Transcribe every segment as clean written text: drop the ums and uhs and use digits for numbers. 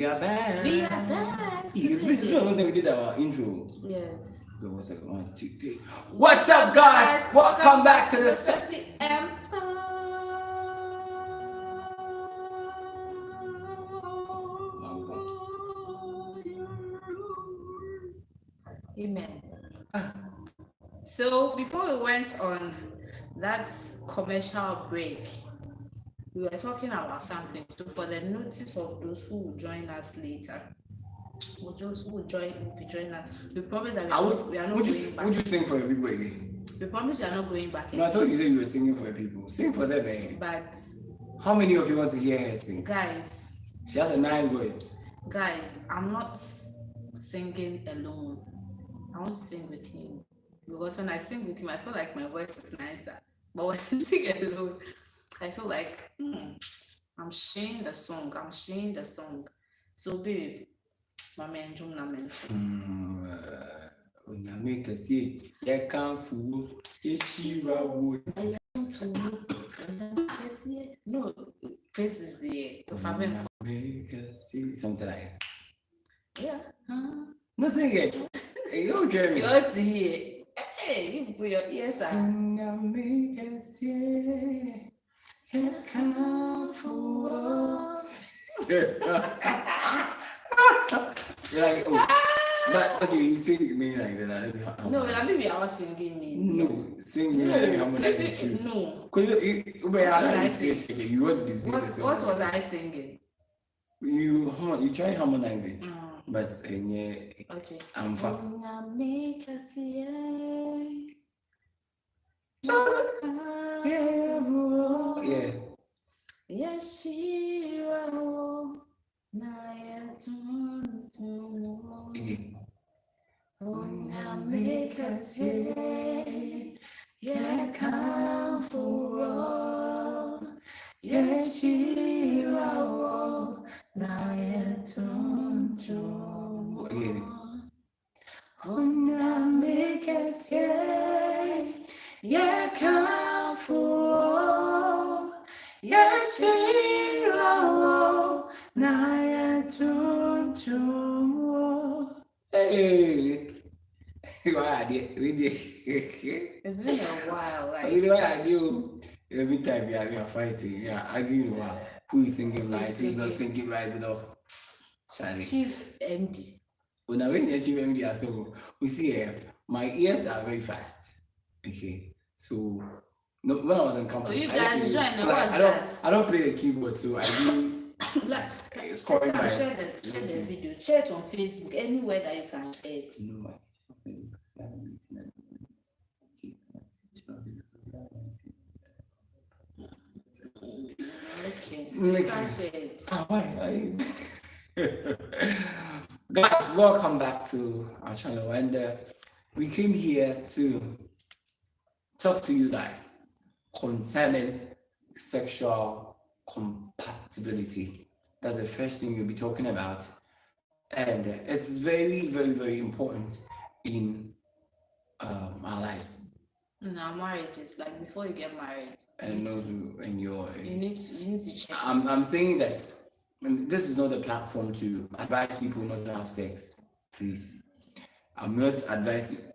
We are back. We are back. It's been long we did our intro. Yes. Okay, 1 second. 1, 2, 3. What's up, guys? Welcome back to the Sexy Empire. Amen. So before we went on that commercial break, we were talking about something. So for the notice of those who will join us later, or those who will be joining us, we promise that we are not going back. Would you sing for your people again? We promise we are not going back. No, I thought you said you were singing for your people. Sing for them, eh? But how many of you want to hear her sing? Guys, she has a nice voice. Guys, I'm not singing alone. I want to sing with him. Because when I sing with him, I feel like my voice is nicer. But when I sing alone, I feel like I'm sharing the song. So, babe, my man, make a seat. I can't fool. No, praise is there. Make a seat. Something like that. Yeah. Nothing yet. Hey, you Jeremy. You ought to hear. Hey, you put your ears on. Make a seat. I can't fool. You're like, oh, but okay, you sing me like that. No, maybe I was singing me. No, sing me like harmonize with you. No. You want to dismiss What was I singing? You try harmonizing, but yeah. Okay. I'm fine. Yeah. Yes, make us say, yeah, come for yes, make us say, yeah, come for yes, hey. Why we did. It's been a while. Like, you know what I do? Every time we are fighting, arguing about who is singing right, who is not singing right, you know. Chief MD. When I went to Chief MD, I said, we see my ears are very fast. Okay. So when I was on campus, you guys I don't play the keyboard, so I do scoring by share the video. Share it on Facebook, anywhere that you can share it. No, Guys, welcome back to our channel, and we came here to talk to you guys concerning sexual compatibility. That's the first thing we'll be talking about, and it's very, very, very important in our lives. In our marriages, like before you get married, and also in your you need to check. I'm saying that this is not the platform to advise people not to have sex. Please, I'm not advising.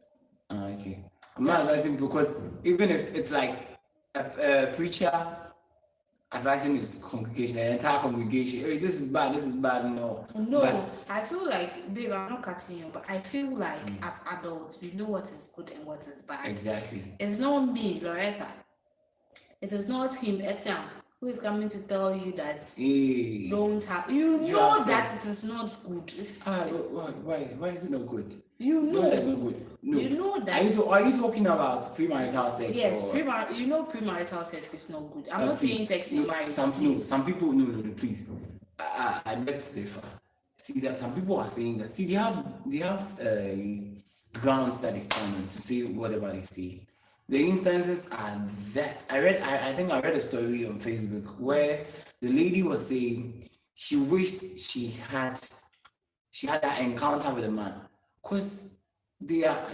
Okay, I'm not advising people, because even if it's like a preacher advising his congregation, an entire congregation, hey, this is bad, no. But I feel like, babe, I'm not cutting you, but I feel like as adults, we know what is good and what is bad. Exactly. It's not me, Loretta. It is not him, Etienne, who is coming to tell you that don't have. You know that it is not good. Why is it not good? You know that's not good. No. You know that. Are you talking about premarital sex? Yes, premarital sex is not good. I'm not saying sex in marriage. Some people, no, please. I beg to differ. See that some people are saying that. See, they have grounds that they stand on to say whatever they say. The instances are that I think I read a story on Facebook where the lady was saying she wished she had that encounter with a man, because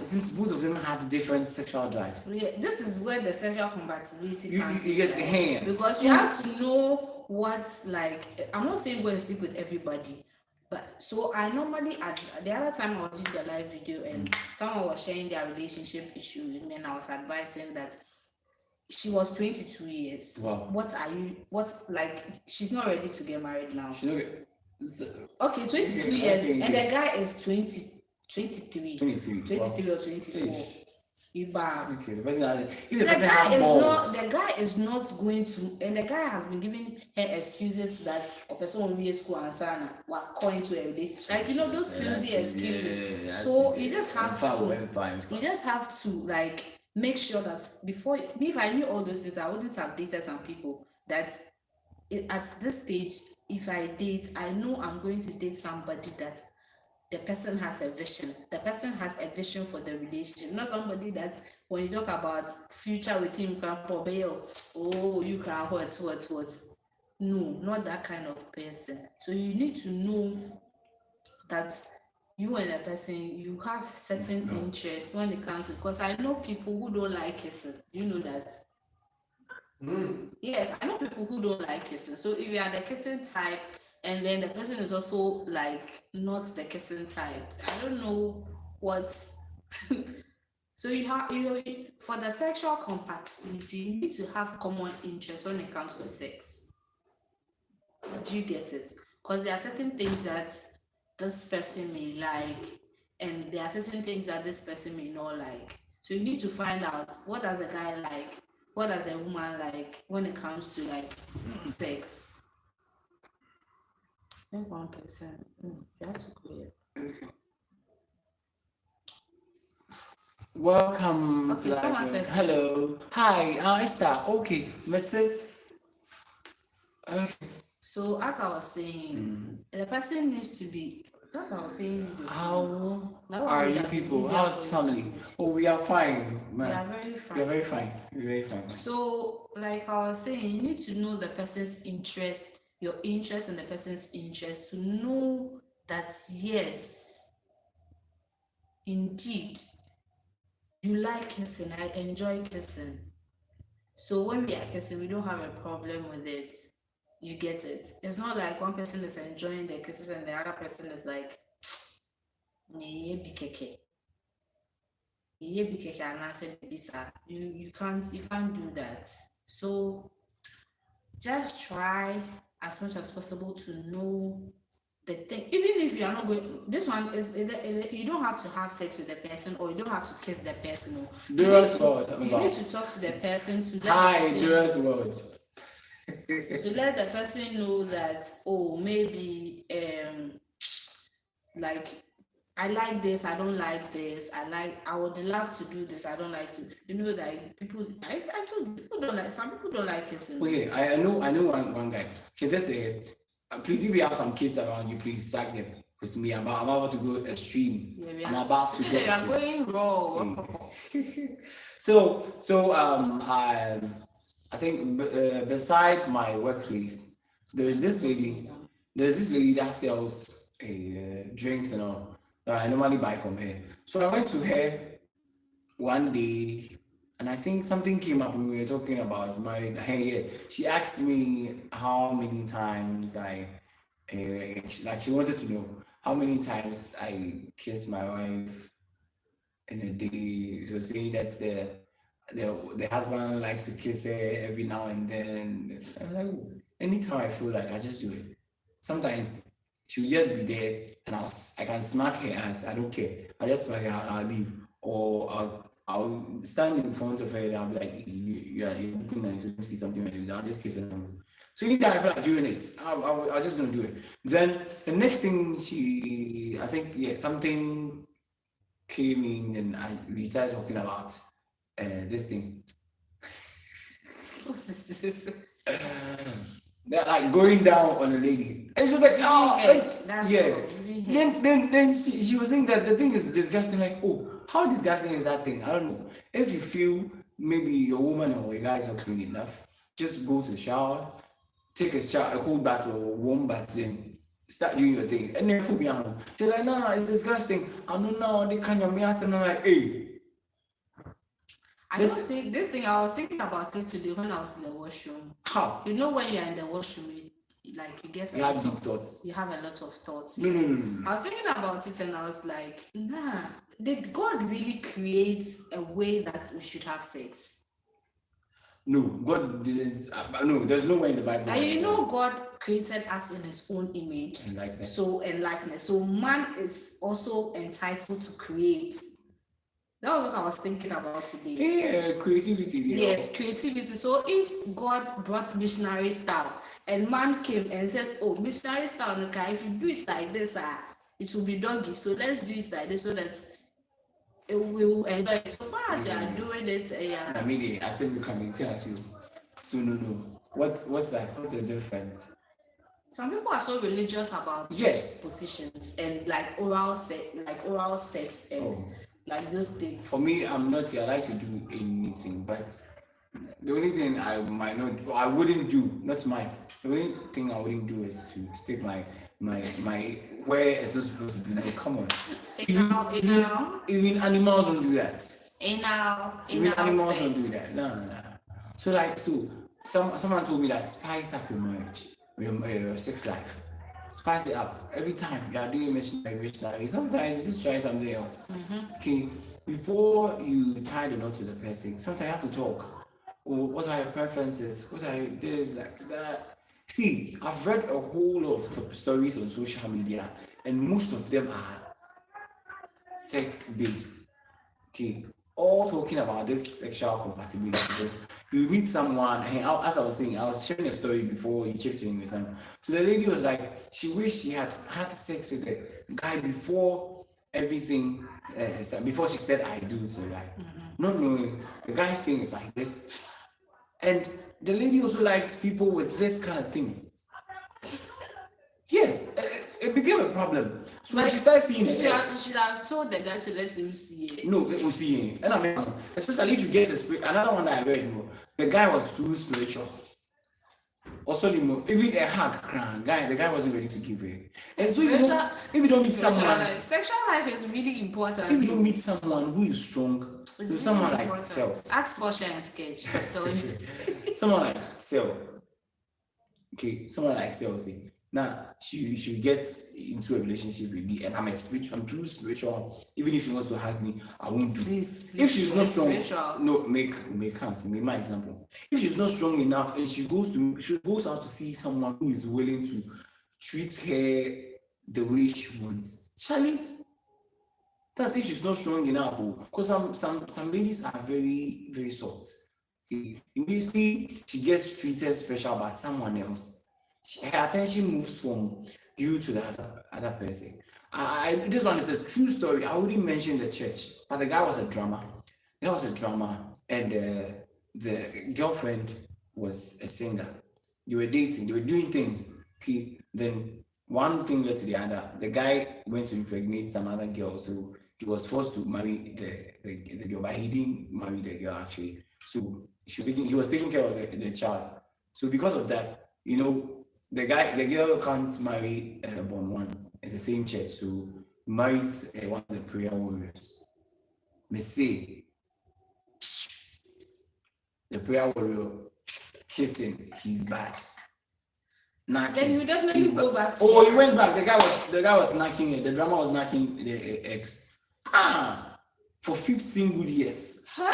since both of them had different sexual drives. Yeah, this is where the sexual compatibility comes in. You get to hear, because you have to know what, like, I'm not saying go and sleep with everybody, But so I normally the other time I was doing the live video and someone was sharing their relationship issue with me and I was advising that she was 22 years. Wow. What are you? What like? She's not ready to get married now. She don't get. Okay, 22 Okay, years, okay, and okay. the guy is 23. 23. Wow. 23 or 24. Ish. Iba. Okay, the person has. If the The person guy has is balls. not. The guy is not going to, and the guy has been giving her excuses that a person will be a school and sana were calling to a relationship. Like those flimsy excuses. Yeah, so you just have fine. you just have to like make sure that before me, if I knew all those things, I wouldn't have dated some people that at this stage, if I date, I know I'm going to date somebody that the person has a vision. The person has a vision for the relationship, not somebody that when you talk about future with him, can oh, you can what. No, not that kind of person. So you need to know that you and the person, you have certain interests when it comes to, because I know people who don't like kissing. You know that. Yes, I know people who don't like kissing. So if you are the kissing type and then the person is also like not the kissing type, I don't know what. So you for the sexual compatibility, you need to have common interests when it comes to sex. Do you get it? Because there are certain things that this person may like, and there are certain things that this person may not like. So you need to find out what does the guy like, what does the woman like when it comes to like sex. I think 1%. You have to go here. Welcome. Okay, someone said hello. Hi, Esther. Okay, Mrs. Okay. So as I was saying, the person needs to be. That's what I was saying. How are you people? How's family? Oh, we are fine, man. We are very fine. We are very fine. We're very fine. So, like I was saying, you need to know the person's interest, your interest and the person's interest, to know that yes, indeed, you like kissing. I enjoy kissing. So when we are kissing, we don't have a problem with it. You get it? It's not like one person is enjoying the kisses and the other person is like, you can't do that. So just try as much as possible to know the thing. Even if you are not going, this one is you don't have to have sex with the person or you don't have to kiss the person. You need to talk to the person to let the person know that, oh, maybe like I like this, I don't like this, I would love to do this, I don't like to, that people, I told people don't like, some people don't like kissing. Okay, I know one guy. Okay, let's say, please, if you have some kids around you, please sack them. Because me, I'm about to go extreme. Yeah, I'm about to go. You are going raw. So I think beside my workplace, there's this lady that sells drinks and all that I normally buy from her. So I went to her one day and I think something came up when we were talking about marriage. Yeah, she asked me how many times she wanted to know how many times I kissed my wife in a day. She was saying that the husband likes to kiss her every now and then. I'm like, anytime I feel like I just do it. Sometimes she'll just be there and I can smack her ass. I don't care. I just smack her, I'll leave. Or I'll stand in front of her and I'll be like, you're looking nice, you see something like that. I'll just kiss her. So anytime I feel like doing it, I'm just gonna do it. Then the next thing something came in and we started talking about this thing. What is this? They're like going down on a lady, and she was like, Then she was saying that the thing is disgusting. Like, oh, how disgusting is that thing? I don't know. If you feel maybe your woman or your guy is not clean enough, just go to the shower, take a cold bath or a warm bath, then start doing your thing. And then she's like, no, it's disgusting. I don't know, they can't hear me. And I'm like, hey. This thing, I was thinking about it today when I was in the washroom. How? You know when you're in the washroom, like you get You have deep thoughts. you have a lot of thoughts. No. I was thinking about it and I was like, nah, did God really create a way that we should have sex? No, God didn't. No, there's no way in the Bible. And you know, God created us in His own image, and likeness. and likeness. So man is also entitled to create. That was what I was thinking about today. Yeah, creativity. Yes, creativity. So if God brought missionary style and man came and said, "Oh, missionary style, okay, if you do it like this, it will be doggy. So let's do it like this so that it will enjoy it." So far as you are doing it, I mean, I said we can tell you. So no. What's that? What's the difference? Some people are so religious about positions and like oral sex and like those things. For me, I'm not. I like to do anything, but the only thing I wouldn't do, not might. The only thing I wouldn't do is to stick my where it's not supposed to be. Like, come on. Even animals don't do that. Even animals don't do that. No. So someone told me that spice up your marriage, your sex life. Spice it up. Every time you are doing missionary, sometimes you just try something else. Okay, before you tie the knot to the person, sometimes you have to talk. Oh, what are your preferences? What are this, like that? See, I've read a whole lot of stories on social media, and most of them are sex based. Okay, all talking about this sexual compatibility. Because you meet someone, and as I was saying, I was sharing a story before you checked in with someone. So the lady was like, she wished she had sex with the guy before everything started, before she said I do to the guy. Not knowing the guy's thing is like this. And the lady also likes people with this kind of thing. Yes, it became a problem. So when she started seeing it, she should have told the guy to let him see it. No, it was seeing it. And I mean, especially if you get another one that I read, the guy was too spiritual. Also, even a hug, the guy wasn't ready to give it. And so if you don't meet someone, sexual life is really important. If you don't meet someone who is strong, someone like self. Ask for share and sketch. Someone like self. Okay, someone like self. See. Now she get into a relationship with me, and I'm too spiritual. Even if she wants to hug me, I won't do this. If she's not strong, no, make my example. If she's not strong enough, and she goes out to see someone who is willing to treat her the way she wants. Charlie, that's if she's not strong enough. Because some ladies are very, very soft. Okay? Immediately she gets treated special by someone else. Her attention moves from you to the other person. This one is a true story. I wouldn't mention the church, but the guy was a drummer. And the girlfriend was a singer. They were dating. They were doing things. Okay, then one thing led to the other. The guy went to impregnate some other girl, so he was forced to marry the girl, but he didn't marry the girl actually. So he was taking care of the child. So because of that, the girl can't marry born one in the same church, so he married one of the prayer warriors. May say the prayer warrior kissing, he's bad. Knacking. Then you definitely go back. He went back. The guy was knacking it. The drummer was knacking the ex. For 15 good years. Huh?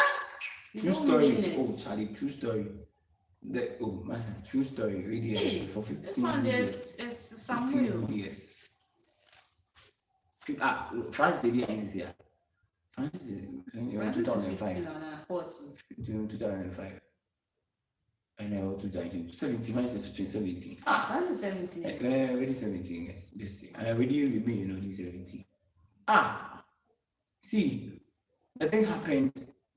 True story. Oh, Charlie, true story. True story. Really, for 15 years. It's somewhere. 15 good years. France did it this year. France is in 2005. 2005. And 2017. France is 2017. France is 17. Already 17 years. This year. I already with me, 17. See, the thing happened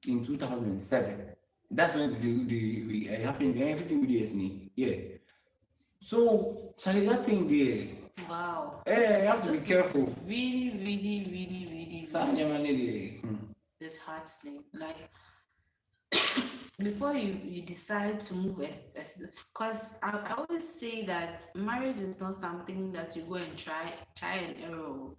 in 2007. That's when the happened. Everything years, yeah. So, Charlie, that thing there. Wow. You have to be careful. Really, really, really, really. Disheartening. Like, before you decide to move, because I always say that marriage is not something that you go and try and error.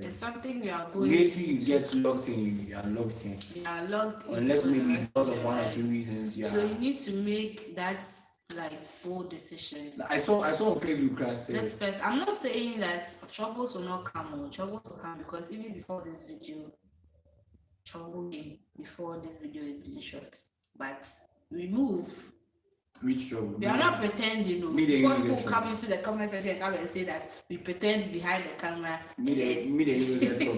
It's something you are going. Immediately you get locked in, you are locked in. You are locked in. Unless maybe because of one or two reasons. So you need to make that like bold decision. I saw on Facebook class. Let's first. I'm not saying that troubles will not come on. Troubles will come because even before this video, trouble came before this video is being shot. But we move. Which trouble? We are not pretending. No. Before people come into the comment section and come and say that we pretend behind the camera. Me get trouble.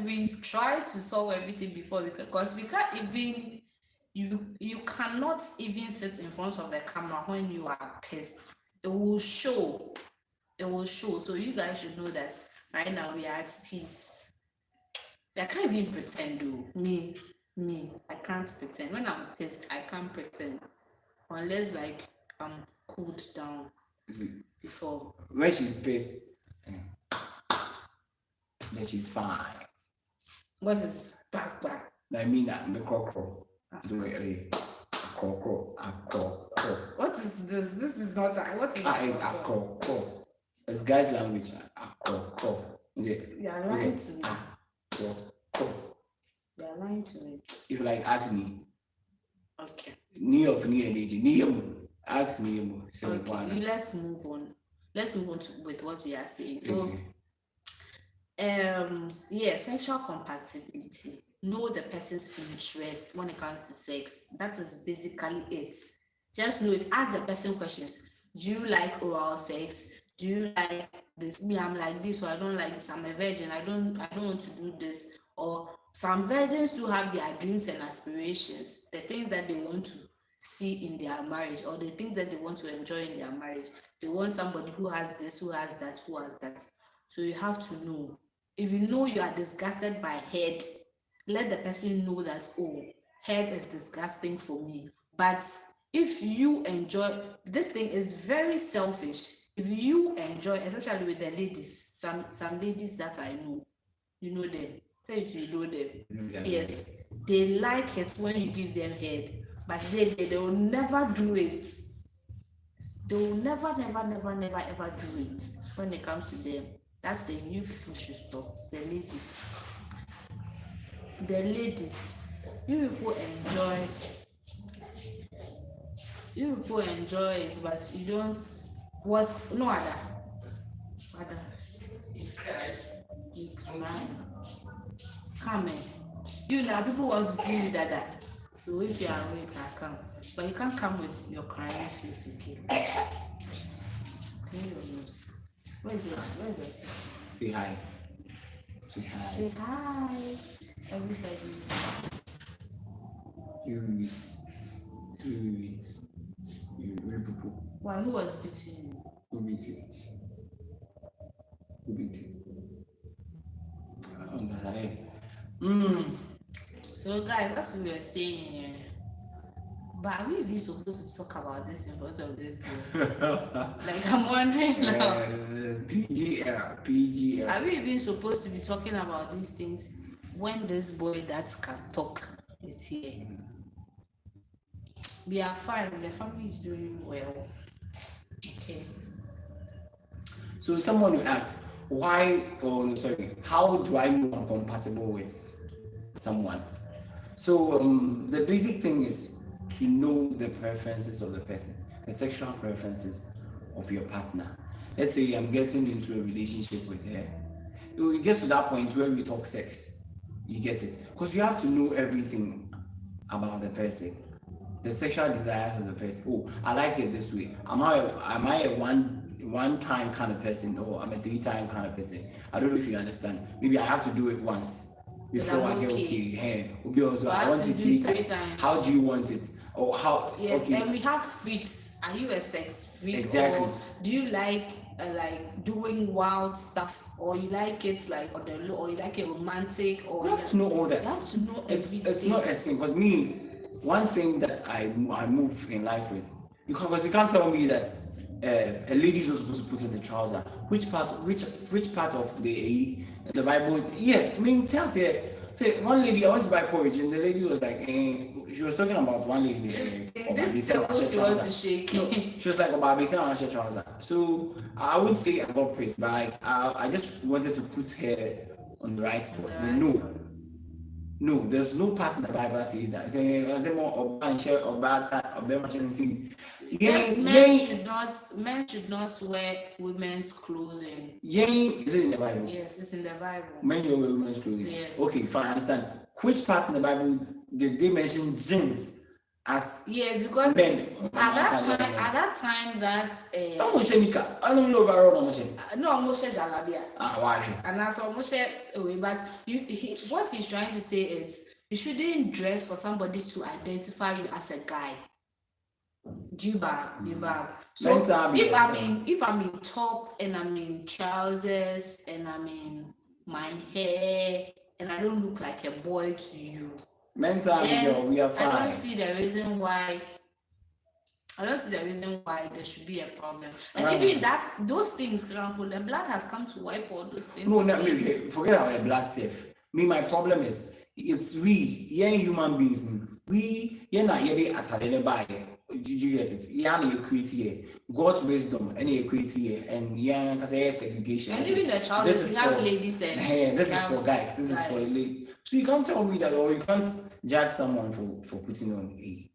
We try to solve everything before because we can't even. You cannot even sit in front of the camera when you are pissed. It will show. So you guys should know that right now we are at peace. I can't even pretend though. Me, I can't pretend. When I'm pissed, I can't pretend. Unless like I'm cooled down before. When she's pissed, then she's fine. What is back? I mean that me crow. So crow. What is this? This is not that. What is it's a crow. It's guys' language. Crow. Yeah. You are lying to me. Crow. You are lying to me. If you like, ask me. Okay. Ask me. Okay. Let's move on. With what we are saying. So, sexual compatibility. Know the person's interest when it comes to sex. That is basically it. Just know it. Ask the person questions. Do you like oral sex? Do you like this? Me, I'm like this, or I don't like this. I'm a virgin. I don't want to do this. Or some virgins do have their dreams and aspirations, the things that they want to see in their marriage, or the things that they want to enjoy in their marriage. They want somebody who has this, who has that. So you have to know. If you know you are disgusted by head, let the person know that, head is disgusting for me. But if you enjoy, this thing is very selfish. If you enjoy, especially with the ladies, some ladies that I know, you know them. Say if you know them. Yes. They like it when you give them head. But they will never do it. They will never ever do it when it comes to them. That thing you people should stop. The ladies, you people enjoy it, but you don't. No other. You cry. Come in. You know, people want to see you that. So if you are awake, I come. But you can't come with your crying face, okay? Clean your nose. Where is it? Say hi. Say hi, everybody. You Why? Who was beating you? Who beat you? So guys, as we were saying, but are we even supposed to talk about this in front of this girl? Like, I'm wondering now. PG. Are we even supposed to be talking about these things when this boy that can talk is here? We are fine. The family is doing well. Okay. So someone will ask, how do I know I'm compatible with someone? So the basic thing is to know the preferences of the person, the sexual preferences of your partner. Let's say I'm getting into a relationship with her. It gets to that point where we talk sex. You get it? Because you have to know everything about the person, the sexual desires of the person. I like it this way. Am I a one time kind of person, or I'm a 3-time kind of person? I don't know if you understand. Maybe I have to do it once before I get okay. Hey, I want it 3 times. How do you want it? Or how? Yes, okay. And we have freaks. Are you a sex freak? Exactly. Or do you like doing wild stuff, or you like it like on the low, or you like it romantic, or you have to know all that. You have to know everything. It's not a thing. Because me, one thing that I move in life with, because you can't tell me that a lady is supposed to put in the trouser. Which part of the Bible? Yes, I mean, tells here. Say one lady, I went to buy porridge, and the lady was like, she was talking about one lady. This table she wants to shake. No, she was like, "Oh, trouser." So I would say I got praised, but I just wanted to put her on the right spot. No, there's no part in the Bible that says that. Say more oba and share oba mention thing. Men should not wear women's clothing. Is it in the Bible? Yes, it's in the Bible. Men don't wear women's clothing. Yes. Okay, fine, I understand. Which part in the Bible did they mention jeans as yes, because men? At that time I don't know overall Moshe Jalabia. Why? And that's all Moshe away. But what he's trying to say is you shouldn't dress for somebody to identify you as a guy. Jubab. So if I'm in top and I'm in trousers and I'm in my hair and I don't look like a boy to you, then we are fine. I don't see the reason why there should be a problem. And even that, those things, for example, the blood has come to wipe all those things. No, forget about the blood safe. My problem is, it's we, human beings. You're not here at a you get it? You create here. God's wisdom, and create here, and because education. And even the child, we have ladies and this is for guys. This is for ladies. So you can't tell me that, or you can't judge someone for putting on a.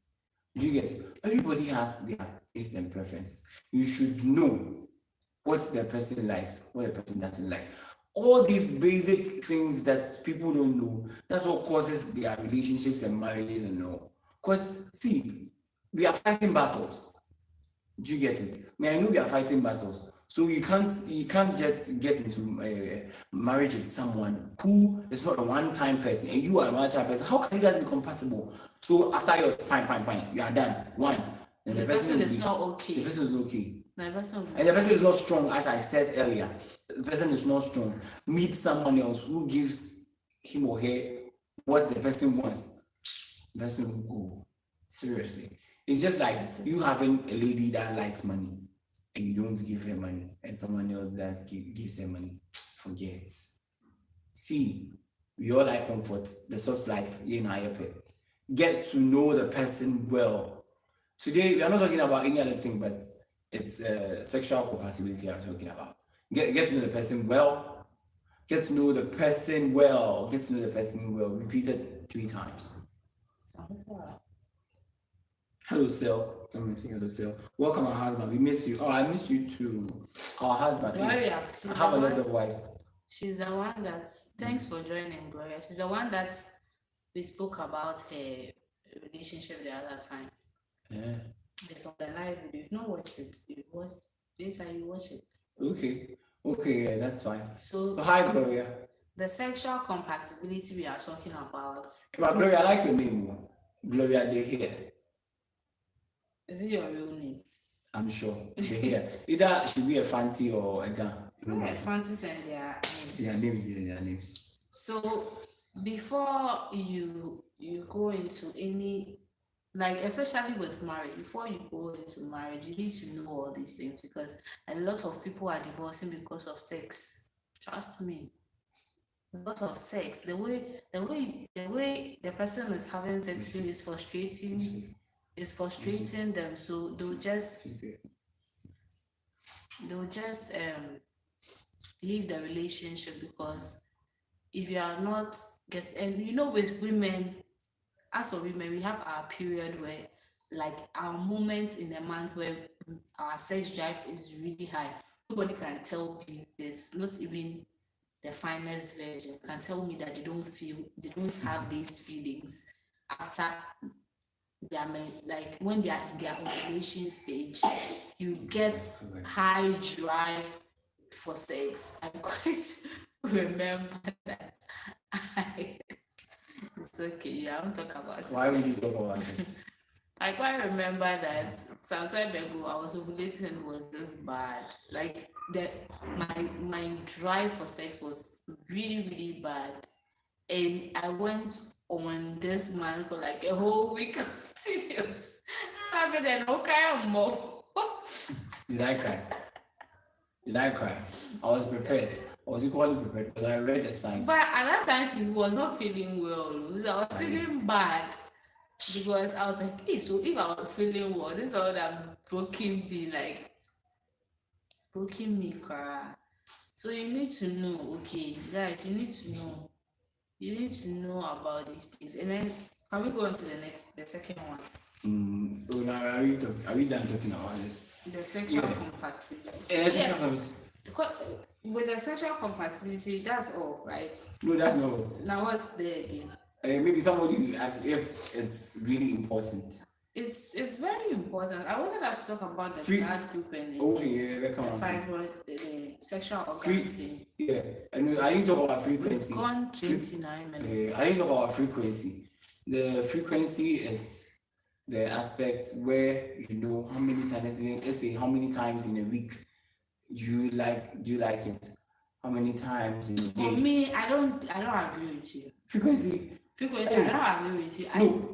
You get it? Everybody has their taste and preference. You should know what the person likes, what the person doesn't like. All these basic things that people don't know, that's what causes their relationships and marriages and all. Because, see, we are fighting battles. Do you get it? I know we are fighting battles. So you can't just get into marriage with someone who is not a one-time person and you are a one-time person. How can you guys be compatible? So after you're fine, you are done. One. And the person is not okay. The person is okay. And the person is not strong, as I said earlier. The person is not strong. Meet someone else who gives him or her what the person wants. The person will go. Seriously. It's just like you having a lady that likes money and you don't give her money and someone else that gives her money. Forget. See, we all like comfort, the soft life, get to know the person well. Today, we are not talking about any other thing, but it's sexual compatibility I'm talking about. Get to know the person well. Get to know the person well. Get to know the person well. Repeat it 3 times. Hello, Sil. Someone say hello, Sil. Welcome, our husband. We miss you. Oh, I miss you too. Our husband. Gloria. I have a lot of wives. She's the one that. Thanks for joining, Gloria. She's the one that we spoke about her relationship the other time. Yeah. It's on the live video. If you not watch it, you watch later. You watch it. Okay, yeah, that's fine. So hi, Gloria. The sexual compatibility we are talking about. But Gloria, I like your name. Gloria De Here. Is it your real name? I'm sure. De Here. Either should be a fancy or a gun. Fancies and their names. So before you go into any, like especially with marriage, before you go into marriage, you need to know all these things because a lot of people are divorcing because of sex. Trust me. A lot of sex. The way the person is having sex is frustrating them. So they'll just leave the relationship because if you are not with women, as for women, we have our period where like our moments in a month where our sex drive is really high. Nobody can tell me this, not even the finest version can tell me that they don't have these feelings after when they are in their ovulation stage. You get high drive for sex. I quite remember that. It's okay, I won't talk about it. Why would you talk about it? I quite remember that some time ago I was ovulating and it was this bad. Like my drive for sex was really, really bad. And I went on this man for like a whole week continuous. After that, no cry more. Did I cry? I was prepared. I was equally prepared because I read the signs. But at that time, he was not feeling well. So I was feeling bad because I was like, hey, so if I was feeling well, this is all that broken me, Kara. So you need to know, okay, guys, you need to know You need to know about these things. And then can we go on to the second one? Oh, now are we done talking about this? The sexual Yeah. compatibility. Yes. With the sexual compatibility, that's all, right? No, that's not. Now what's there again? Maybe somebody asks if it's really important. It's very important. I wanted us to talk about the blood group and the fibroid, the sexual organs thing. Yeah, and I need to talk about frequency. We've gone 29 minutes. I need to talk about frequency. The frequency is the aspect where you know how many times, let's say how many times in a week do you like it? How many times in a day? For me, I don't agree with you. Frequency, I don't agree with you.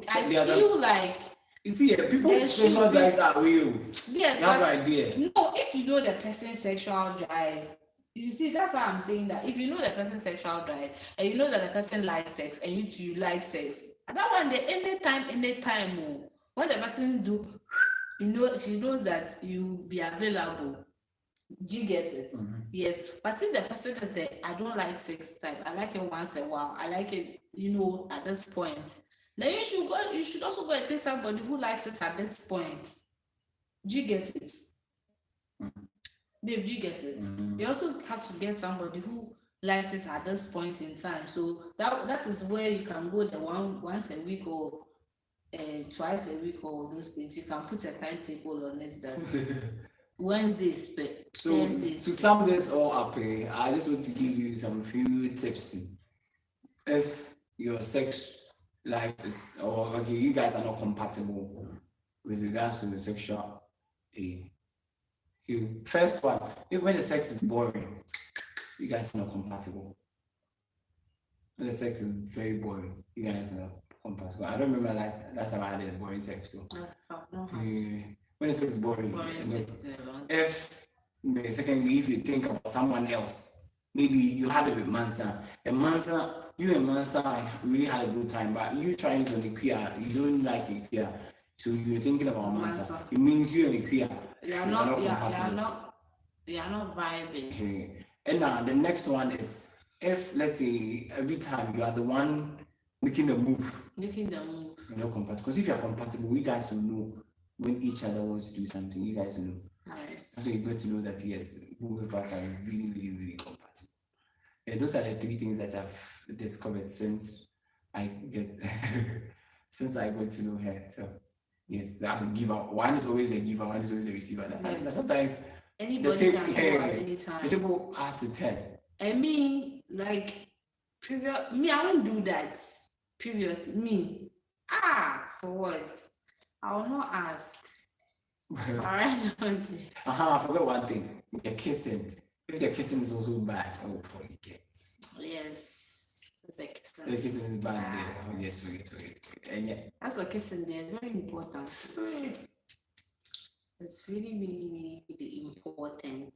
I feel like you see, people's sexual drives are real. Yes, you have no idea. No, if you know the person's sexual drive, you see, that's why I'm saying that if you know the person's sexual drive and you know that the person likes sex and you too like sex, that one day anytime, what the person do, you know, she knows that you be available. Do you get it? Mm-hmm. Yes, but if the person is there, I don't like sex type. I like it once in a while. I like it, at this point. Then you should also go and take somebody who likes it at this point. Do you get it? Mm-hmm. Babe, do you get it? Mm-hmm. You also have to get somebody who likes it at this point in time. So that is where you can go the once a week or twice a week or those things. You can put a timetable on it that Wednesdays. So to sum this all up, I just want to give you some few tips. If your sex life is, or okay, you guys are not compatible with regards to the sexual, first one, if when the sex is boring, you guys are not compatible. When the sex is very boring, you guys are not compatible. I don't remember last time I had a boring sex. So. When the sex is boring, secondly, if you think about someone else, maybe you had it with Mansa, and Mansa, you and Mansa really had a good time, but you trying to Nikia, you don't like Nikia, so you're thinking about Mansa. It means you and Nikia are not compatible. You are not vibing. Okay. And now the next one is if let's say every time you are the one making the move. You're not compatible. Because if you are compatible, you guys will know when each other wants to do something. You guys will know. Nice. So you got to know that yes, both of us are really, really, really compatible. And those are the three things that I've discovered since I got to know her. So yes, I'm a giver. One is always a giver, one is always a receiver. Yes. Sometimes anybody can go at any time. The table has to tell. I mean, like me, I won't do that. Previously, me. For what? I will not ask. Alright. I forgot one thing. The kissing. If the kissing is also bad, I will forget. Yes. The kissing is bad there. Forget. And yeah. That's what kissing there is very important. It's really, really, really, really important.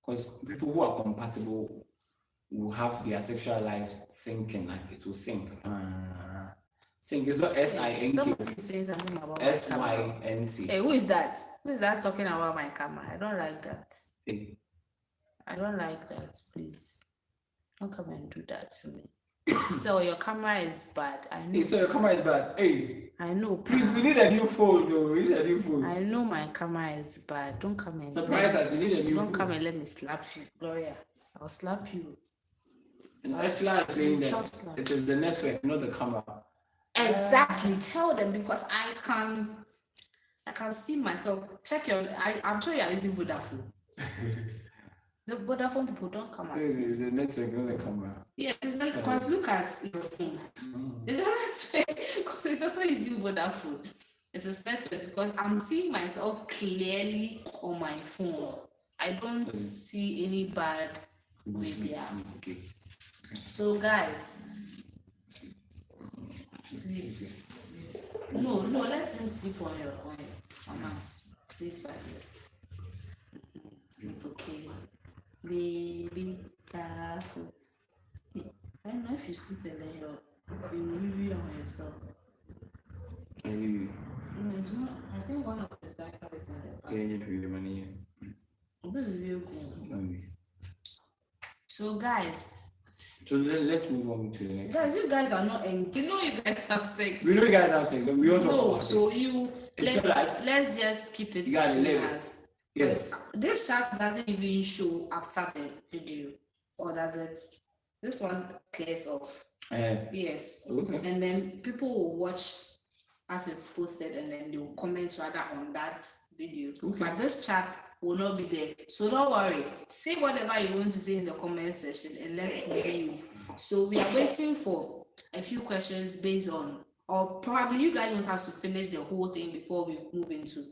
Because people who are compatible will have their sexual lives syncing, like it will sync. Sync is not S-I-N-K. Somebody saying something about S-Y-N-C. Hey, who is that? Who is that talking about my camera? I don't like that. Hey. I don't like that, please. Don't come and do that to me. So your camera is bad. I know. Hey, so your camera is bad. Hey. I know. Please, we need a new phone, though. We need a new phone. I know my camera is bad. Don't come and surprise us. We need a new phone. Don't come and let me slap you, Gloria. I'll slap you. And Ursula is saying that it is the network, not the camera. Exactly. Tell them because I can see myself. Check your. I'm sure you are using Vodafone. The Vodafone people don't come at me. It's the network, not the camera. Yeah, it's not because look at your phone. It's not because it's also using Vodafone. It's a network because I'm seeing myself clearly on my phone. I don't see any bad media. Okay. So guys, sleep. No, let him sleep on us. Sleep like this. Sleep, okay. Baby, careful. I don't know if you sleep and then you review on yourself. No, it's not. I think one of the diapers is in the back. Yeah, money. So guys, So let's move on to the next. Guys, you guys are not you know you guys have sex. We know you guys have sex, but we don't talk No, about so it. you It's your life. let's just keep it You gotta between live it. us. Yes. This chat doesn't even show after the video, or does it? This one clears off. Yes. Okay. And then people will watch as it's posted, and then they will comment rather on that video. Okay. But this chat will not be there. So don't worry. Say whatever you want to say in the comment section and let's review. So we are waiting for a few questions based on, or probably you guys want us to finish the whole thing before we move into.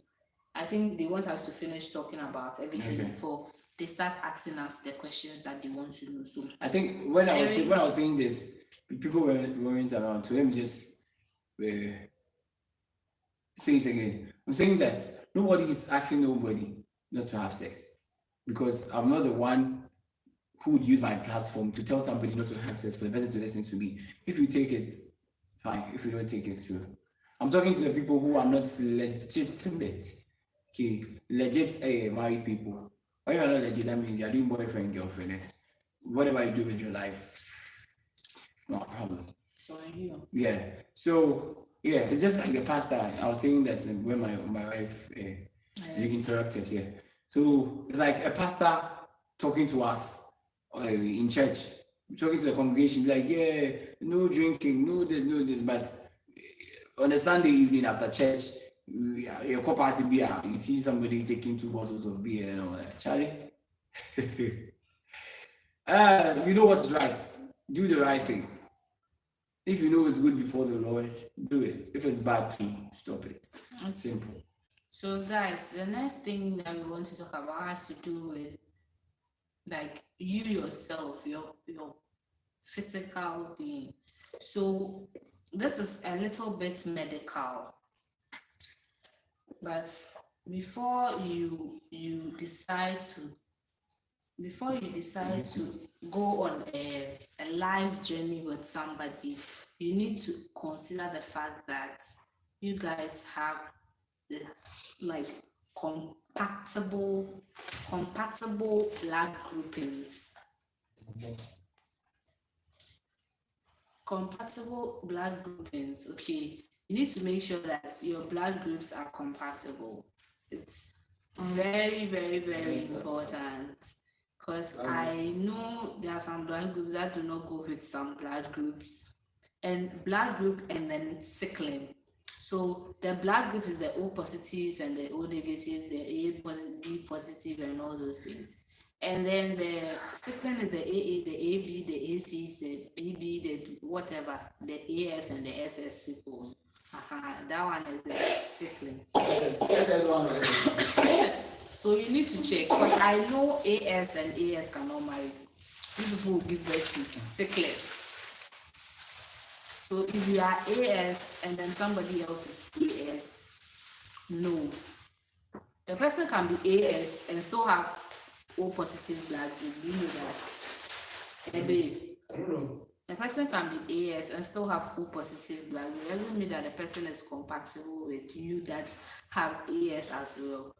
I think they want us to finish talking about everything before they start asking us the questions that they want to know. So I think when I was saying this, people weren't around. So let me just say it again. I'm saying that nobody is asking nobody not to have sex, because I'm not the one who would use my platform to tell somebody not to have sex for the person to listen to me. If you take it, fine. If you don't take it, too. I'm talking to the people who are not legitimate. Okay, legit married people. When you're not legit, that means you're doing boyfriend, girlfriend. Whatever you do with your life, no problem. So you. Yeah. So yeah, it's just like the pastor. I was saying that when my wife interrupted here. So it's like a pastor talking to us in church, talking to the congregation, like, yeah, no drinking, no this, but on a Sunday evening after church, your party beer, you see somebody taking 2 bottles of beer and all that. Charlie, you know what's right. Do the right thing. If you know it's good before the Lord, do it. If it's bad too, stop it. Simple. So guys, the next thing that we want to talk about has to do with like you yourself, your physical being. So this is a little bit medical, but before you decide to go on a life journey with somebody, you need to consider the fact that you guys have the like compatible blood groupings. Compatible blood groupings. Okay, you need to make sure that your blood groups are compatible. It's very, very, very important, because I know there are some blood groups that do not go with some blood groups, and blood group and then sickling. So the blood group is the O positives and the O negatives, the A positive, B positive, and all those things. And then the sickling is the AA, the AB, the ACs, the AB, the whatever, the AS and the SS people. That one is the sickling. So you need to check, because I know AS and AS cannot marry. These people will give birth to sickless. So if you are AS and then somebody else is AS, no. The person can be AS and still have O positive blood group. You know that? Hey, babe. I don't know. The person can be AS and still have O positive blood group. It doesn't mean that the person is compatible with you that have AS as well.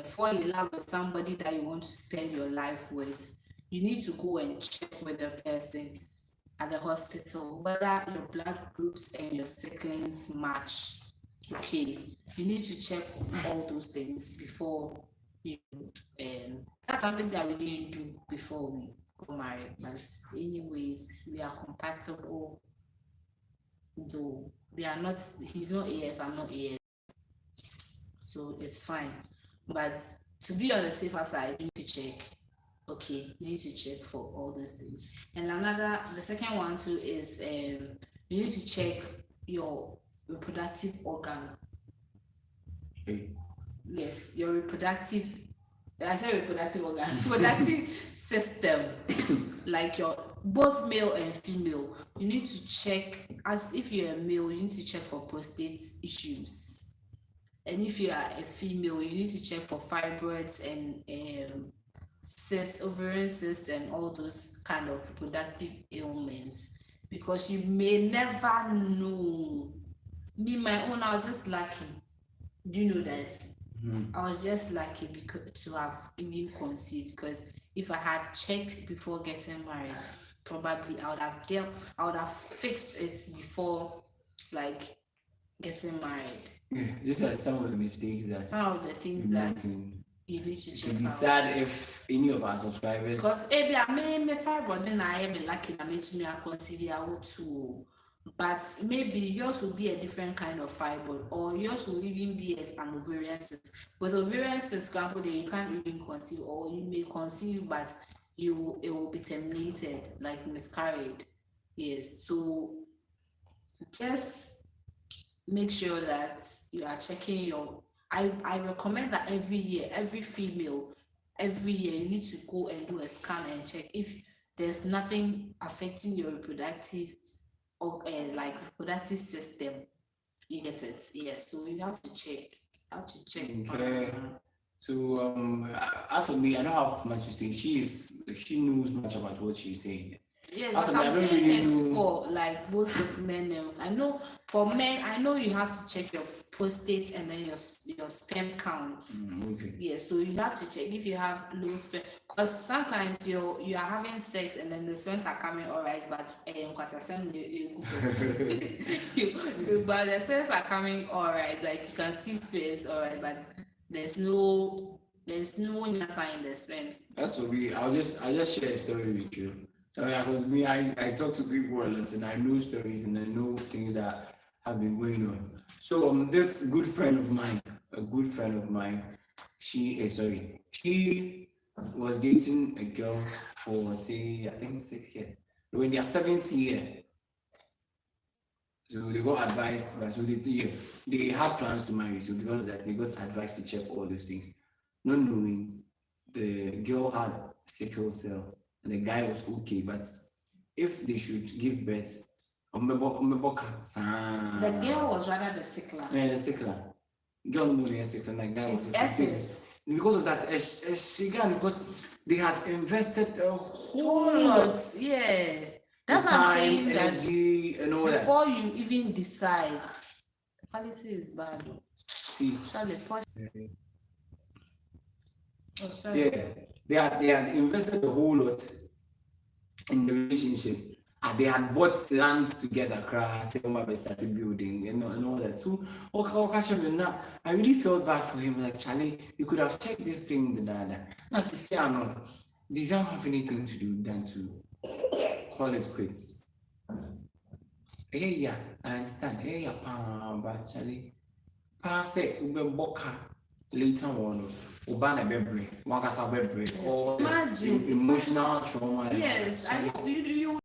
Fall in love with somebody that you want to spend your life with, you need to go and check with the person at the hospital whether your blood groups and your sicklings match. Okay, you need to check all those things before you that's something that we didn't do before we got married. But anyways, we are compatible, though we are not. He's not AS, I'm not AS, so it's fine. But to be on the safer side, you need to check. Okay, you need to check for all these things. And the second one too is you need to check your reproductive organ. Yes, your reproductive. I said reproductive organ, reproductive system, like your both male and female. You need to check, as if you're a male, you need to check for prostate issues, and if you are a female, you need to check for fibroids and cyst, ovarian cyst, and all those kind of reproductive ailments, because you may never know. Me, my own, I was just lucky. Do you know that? I was just lucky because to have even conceived, because if I had checked before getting married, probably I would have fixed it before like getting married. Yeah, these are some of the mistakes that Some of the you things that mentioned. you need to It would check be out. sad if any of our subscribers. Because maybe I may find, but then I am lucky I made to me I consider out too. But maybe yours will be a different kind of fibroid, or yours will even be an ovarian cyst. With ovarian cyst, example, you can't even conceive, or you may conceive, but it will be terminated, like miscarried. Yes, so just make sure that you are checking your. I recommend that every year, every female, every year you need to go and do a scan and check if there's nothing affecting your reproductive or like reproductive system. You get it? Yes. So you have to check. Have to check. Okay. So as for me, I don't have much to say. She knows much about what she's saying. Yes, As but for me, I I'm don't saying really it know. for like both men. I know for men, I know you have to check your prostate and then your sperm count. Okay. Yeah, so you have to check if you have low sperm, because sometimes you are having sex and then the sperms are coming all right, but but the sperms are coming all right, like you can see sperms all right, but there's no nyasa in the sperms. That's what we. I'll just share a story with you. So yeah, because me, I talk to people a lot and I know stories and I know things that have been going on. So this good friend of mine, a good friend of mine, she was dating a girl for say I think 6 years. We're in their 7th year. So they got advice, but so they had plans to marry. So because of that, they got advice to check all those things. Not knowing the girl had sickle cell and the guy was okay, but if they should give birth, The girl was rather the sickler. yeah, the sickler. Girl no the sickler, like guy was She's okay. essence. It's because of that, she got because they had invested a whole Whole lot lot. Yeah. That's what time, I'm saying, that energy, and all that. before you even decide, quality is bad. See, Charlie, oh, sorry. yeah, they had invested a whole lot in the relationship. And they had bought lands together, across they started building and all that. So, I really felt bad for him. Like, Charlie, you could have checked this thing, the dada. Not to say, no, they don't have anything to do than to call it quits. Yeah, I understand. Yeah, but Charlie, say, Boka later on, Ubana Bebre, Wakasa Bebre, or emotional trauma. Yes, I know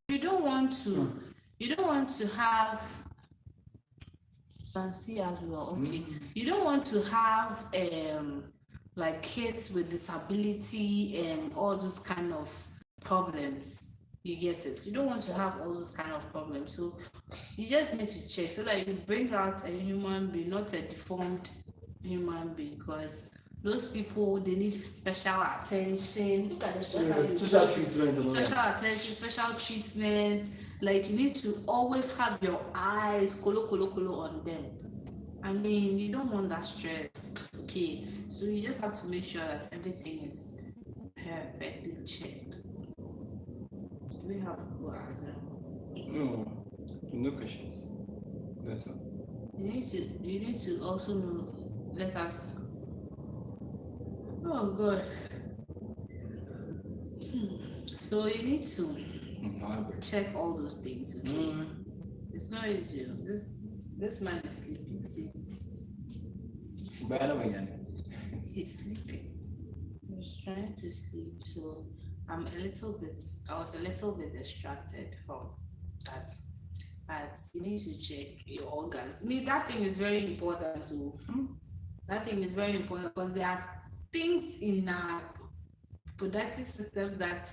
you don't want to. You don't want to have. See as well. Okay, you don't want to have like kids with disability and all those kind of problems. You get it. You don't want to have all those kind of problems. So you just need to check so that you bring out a human being, not a deformed human being, because those people, they need special attention. Look at the special treatment. Special attention, special treatment. Like you need to always have your eyes kolo on them. I mean, you don't want that stress. Okay, so you just have to make sure that everything is perfectly checked. Do we have people ask them? No questions. That's all. You need to also know. Let us. Oh God. So you need to check all those things. Okay. It's not easy. This man is sleeping. See. He's sleeping. He's trying to sleep. So I was a little bit distracted from that. But you need to check your organs. I mean, that thing is very important too. That thing is very important because there are things in our reproductive systems that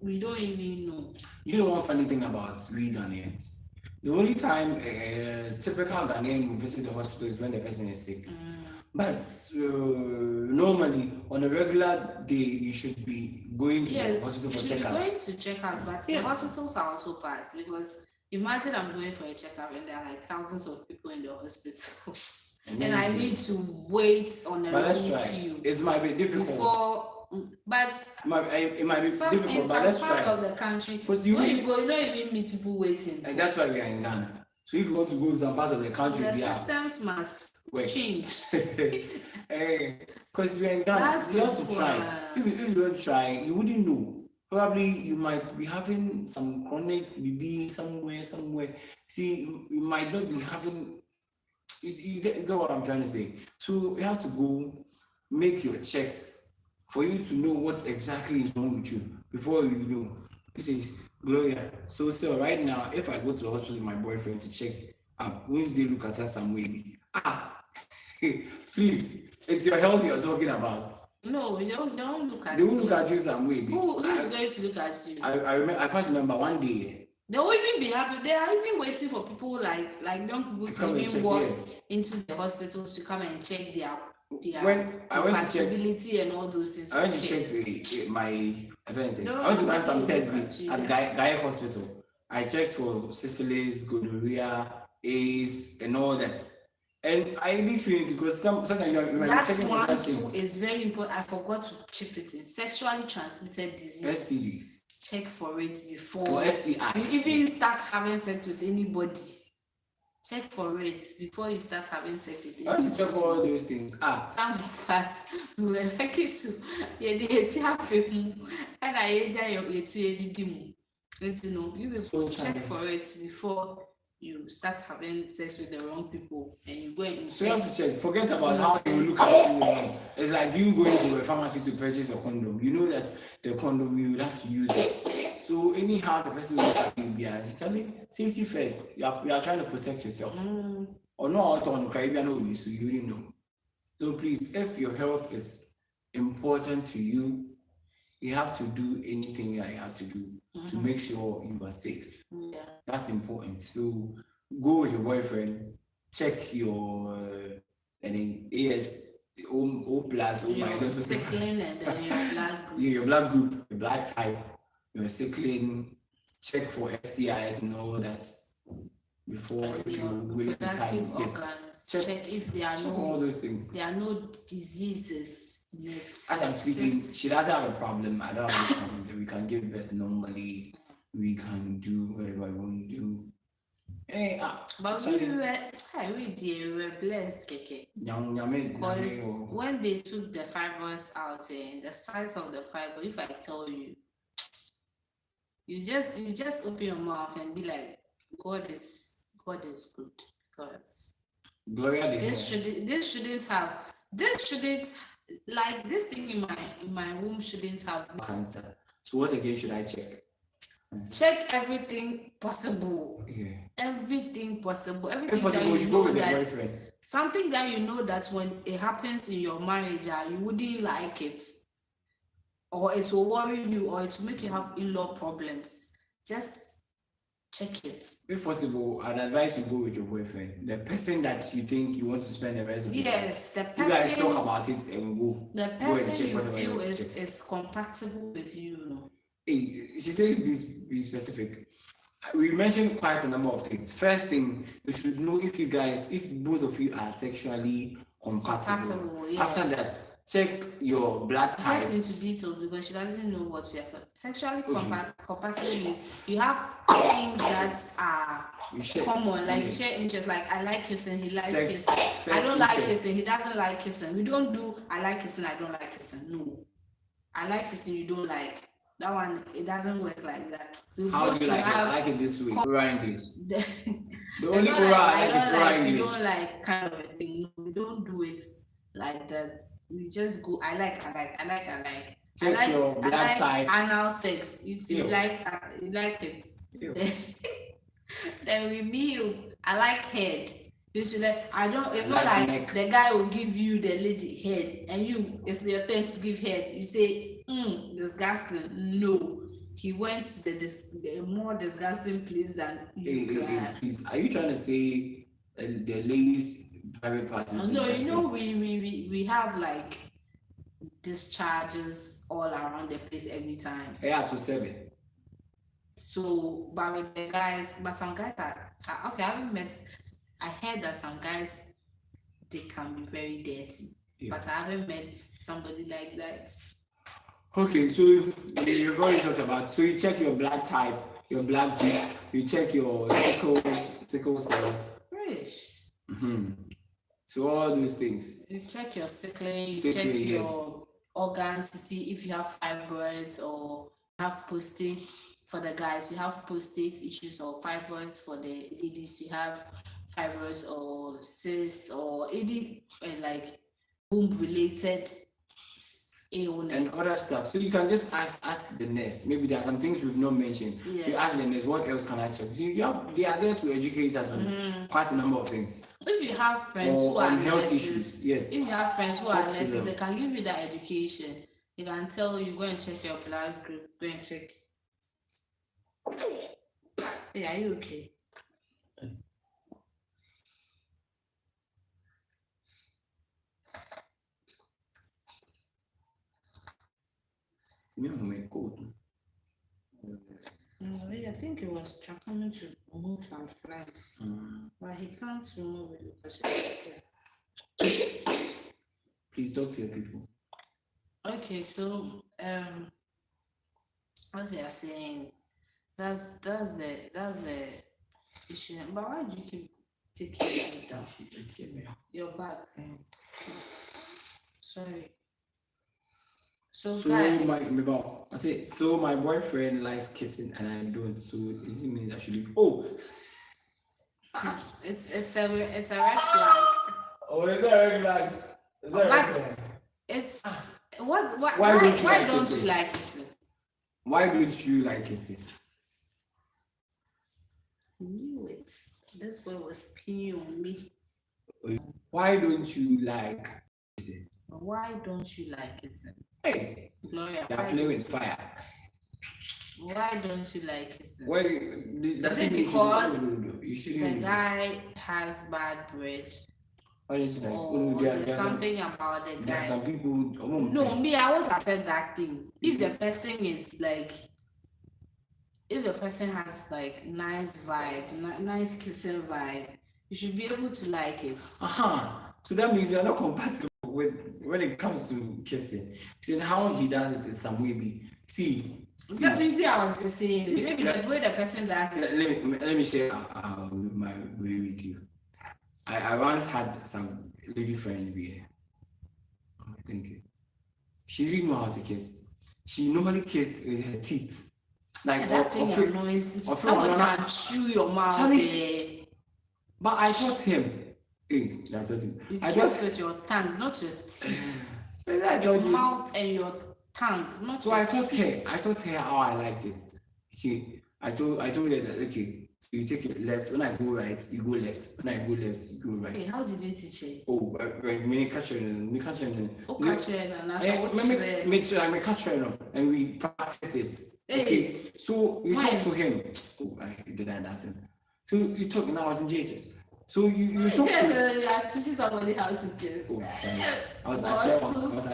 we don't even know. You know one funny thing about we Ghanaians? The only time a typical Ghanaian will visit the hospital is when the person is sick. But normally, on a regular day, you should be going to the hospital for checkups. Going to checkups, but the hospitals are also packed because imagine I'm going for a checkup and there are like thousands of people in the hospital. and I need to wait on a But let's long try. queue It might be difficult. before. But it might be in difficult, some but let's parts try. of the country, Because when you go, you don't even meet people waiting. And that's why we are in Ghana. So if you want to go to some parts of the country, The systems must change. Because we are in Ghana, you have to try. If you don't try, you wouldn't know. Probably you might be having some chronic BB somewhere. See, you might not be having. You get what I'm trying to say. So you have to go make your checks for you to know what exactly is wrong with you before you know. This is Gloria. So still right now, if I go to the hospital with my boyfriend to check up, once they look at us some way, please, it's your health you're talking about. No, they don't look at you. They will you. look at you some way. Who's going to look at you? I can't remember one day. They will even be happy. They are even waiting for people like young people to even walk into the hospitals to come and check their compatibility and all those things. I went to check my friends. I went to run some tests at Gaia Hospital. I checked for syphilis, gonorrhea, AIDS, and all that. And I really feel it because sometimes you are that's one too is very important. I forgot to chip it in. Sexually transmitted disease. STDs. Check for it before or STIs. You even start having sex with anybody. Check for it before you start having sex with anybody. I want to check all those things. Some of us we were lucky to and I you will check for it before you start having sex with the wrong people and you go and so you have to check. Forget about how you look at you. It's like you going to a pharmacy to purchase a condom. You know that the condom you would have to use it. So anyhow the person looks at you, safety first. You are trying to protect yourself. Or not on the Caribbean, so you really know. So please, if your health is important to you, you have to do anything that you have to do to make sure you are safe. Yeah. That's important. So go with your boyfriend, check your AS, O plus, O minus. Sickling and then your blood group. Yeah, your blood group, your blood type, your sickling, check for STIs and all that before and if you will time. Organs. Check if there are all those things. There are no diseases. Yes, as I'm speaking, she doesn't have a problem. I don't have a problem. We can give birth normally. We can do whatever we want to do. Hey, but we were blessed, Keke. Because when they took the fibers out, the size of the fiber, if I tell you, you just open your mouth and be like, God is good. God. Gloria, this shouldn't like this thing in my womb shouldn't have cancer. So what again should I check? Check everything possible. Yeah. Everything possible. Everything if possible, you should go with your boyfriend. Something that you know that when it happens in your marriage, you wouldn't like it, or it will worry you, or it will make you have in-law problems. Just check it. If possible, I'd advise you go with your boyfriend, the person that you think you want to spend the rest of your life. The person. You guys talk about it and go. The person you feel is compatible with you. Hey, she says be specific. We mentioned quite a number of things. First thing, you should know if both of you are sexually compatible. Yeah. After that, check your blood type. Get into details because she doesn't know what we are saying. Sexually compatible means you have things that are common, like you share interests. Like I like kissing, he likes kissing. I don't like kissing, he doesn't like kissing. We don't do I like kissing, I don't like kissing. No, I like kissing, you don't like. That one, it doesn't work like that. How do you like it? I like it this way. Oral English. The only oral I like is oral English. We don't like kind of a thing. No, we don't do it like that. We just go. I like. Check your blood type. Anal sex. You like it. Then with me, I like head. You should like. I don't. It's not like neck. The guy will give you the lady head, and it's your turn to give head. You say. Disgusting. No, he went to the more disgusting place than you. Please, are you trying to say the ladies' private parts? No, we have like discharges all around the place every time. Yeah, to 7. So, but with the guys, some guys are okay. I haven't met. I heard that some guys they can be very dirty. Yeah. But I haven't met somebody like that. Okay, so you've already talked about. So you check your blood type, your blood group, you check your sickle cell. Fresh. So all those things. You check your sickling, you Sickling, check your yes. organs to see if you have fibroids or have prostate. For the guys, you have prostate issues or fibroids. For the ladies, you have fibroids or cysts or any like womb related illness. And other stuff. So you can just ask the nurse. Maybe there are some things we've not mentioned. Yes. You ask the nurse, what else can I check? So they are there to educate us on quite a number of things. If you have friends who are health nurses, issues, yes. If you have friends who are Talk to nurses, them. they can give you that education. They can tell you, go and check your blood group, go and check. Hey, are you okay? I think it was coming to remove some flies, but he can't remove it because it's okay. Please talk to your people. Okay, so as you are saying, that's the issue. But why do you keep taking it down? Your back. Sorry. So guys, so my boyfriend likes kissing and I don't. So does it mean I should leave? Oh, it's a red flag. Oh, is that a red flag? Is that a red flag? It's why don't you like kissing? Why don't you like kissing? I knew it. This boy was peeing on me. Why don't you like kissing? Why don't you like kissing? Hey, Gloria, they are playing with fire. Why don't you like kissing? Why? Is it because the guy has bad breath? Why don't you like? Or there's something about the guy. There are some people. No, me, I won't accept that thing. If the person is like, if the person has like nice vibe, nice kissing vibe, you should be able to like it. So that means you're not compatible with when it comes to kissing. See how he does it is some way. See, you see, I was just saying, maybe the way the person does it. Let me share my way with you. I once had some lady friend here. Thank you. She didn't know how to kiss. She normally kissed with her teeth. Like that thing annoys me. Someone can chew your mouth there. But I taught him. Hey, I taught him. You kiss with your tongue, not your teeth. Your mouth and your tongue, not so your I taught teeth. her. I taught her how I liked it. Okay. I told her that okay, so you take it left. When I go right, you go left. When I go left, you go right. Okay, how did you teach her? Oh, me catch her. Me catch her, and we practiced it. Hey. Okay, so you talk to him. Oh, I didn't understand. So you talk. Now I was in JHS. So you talk to him. You are teaching somebody how to kiss. Oh, I was a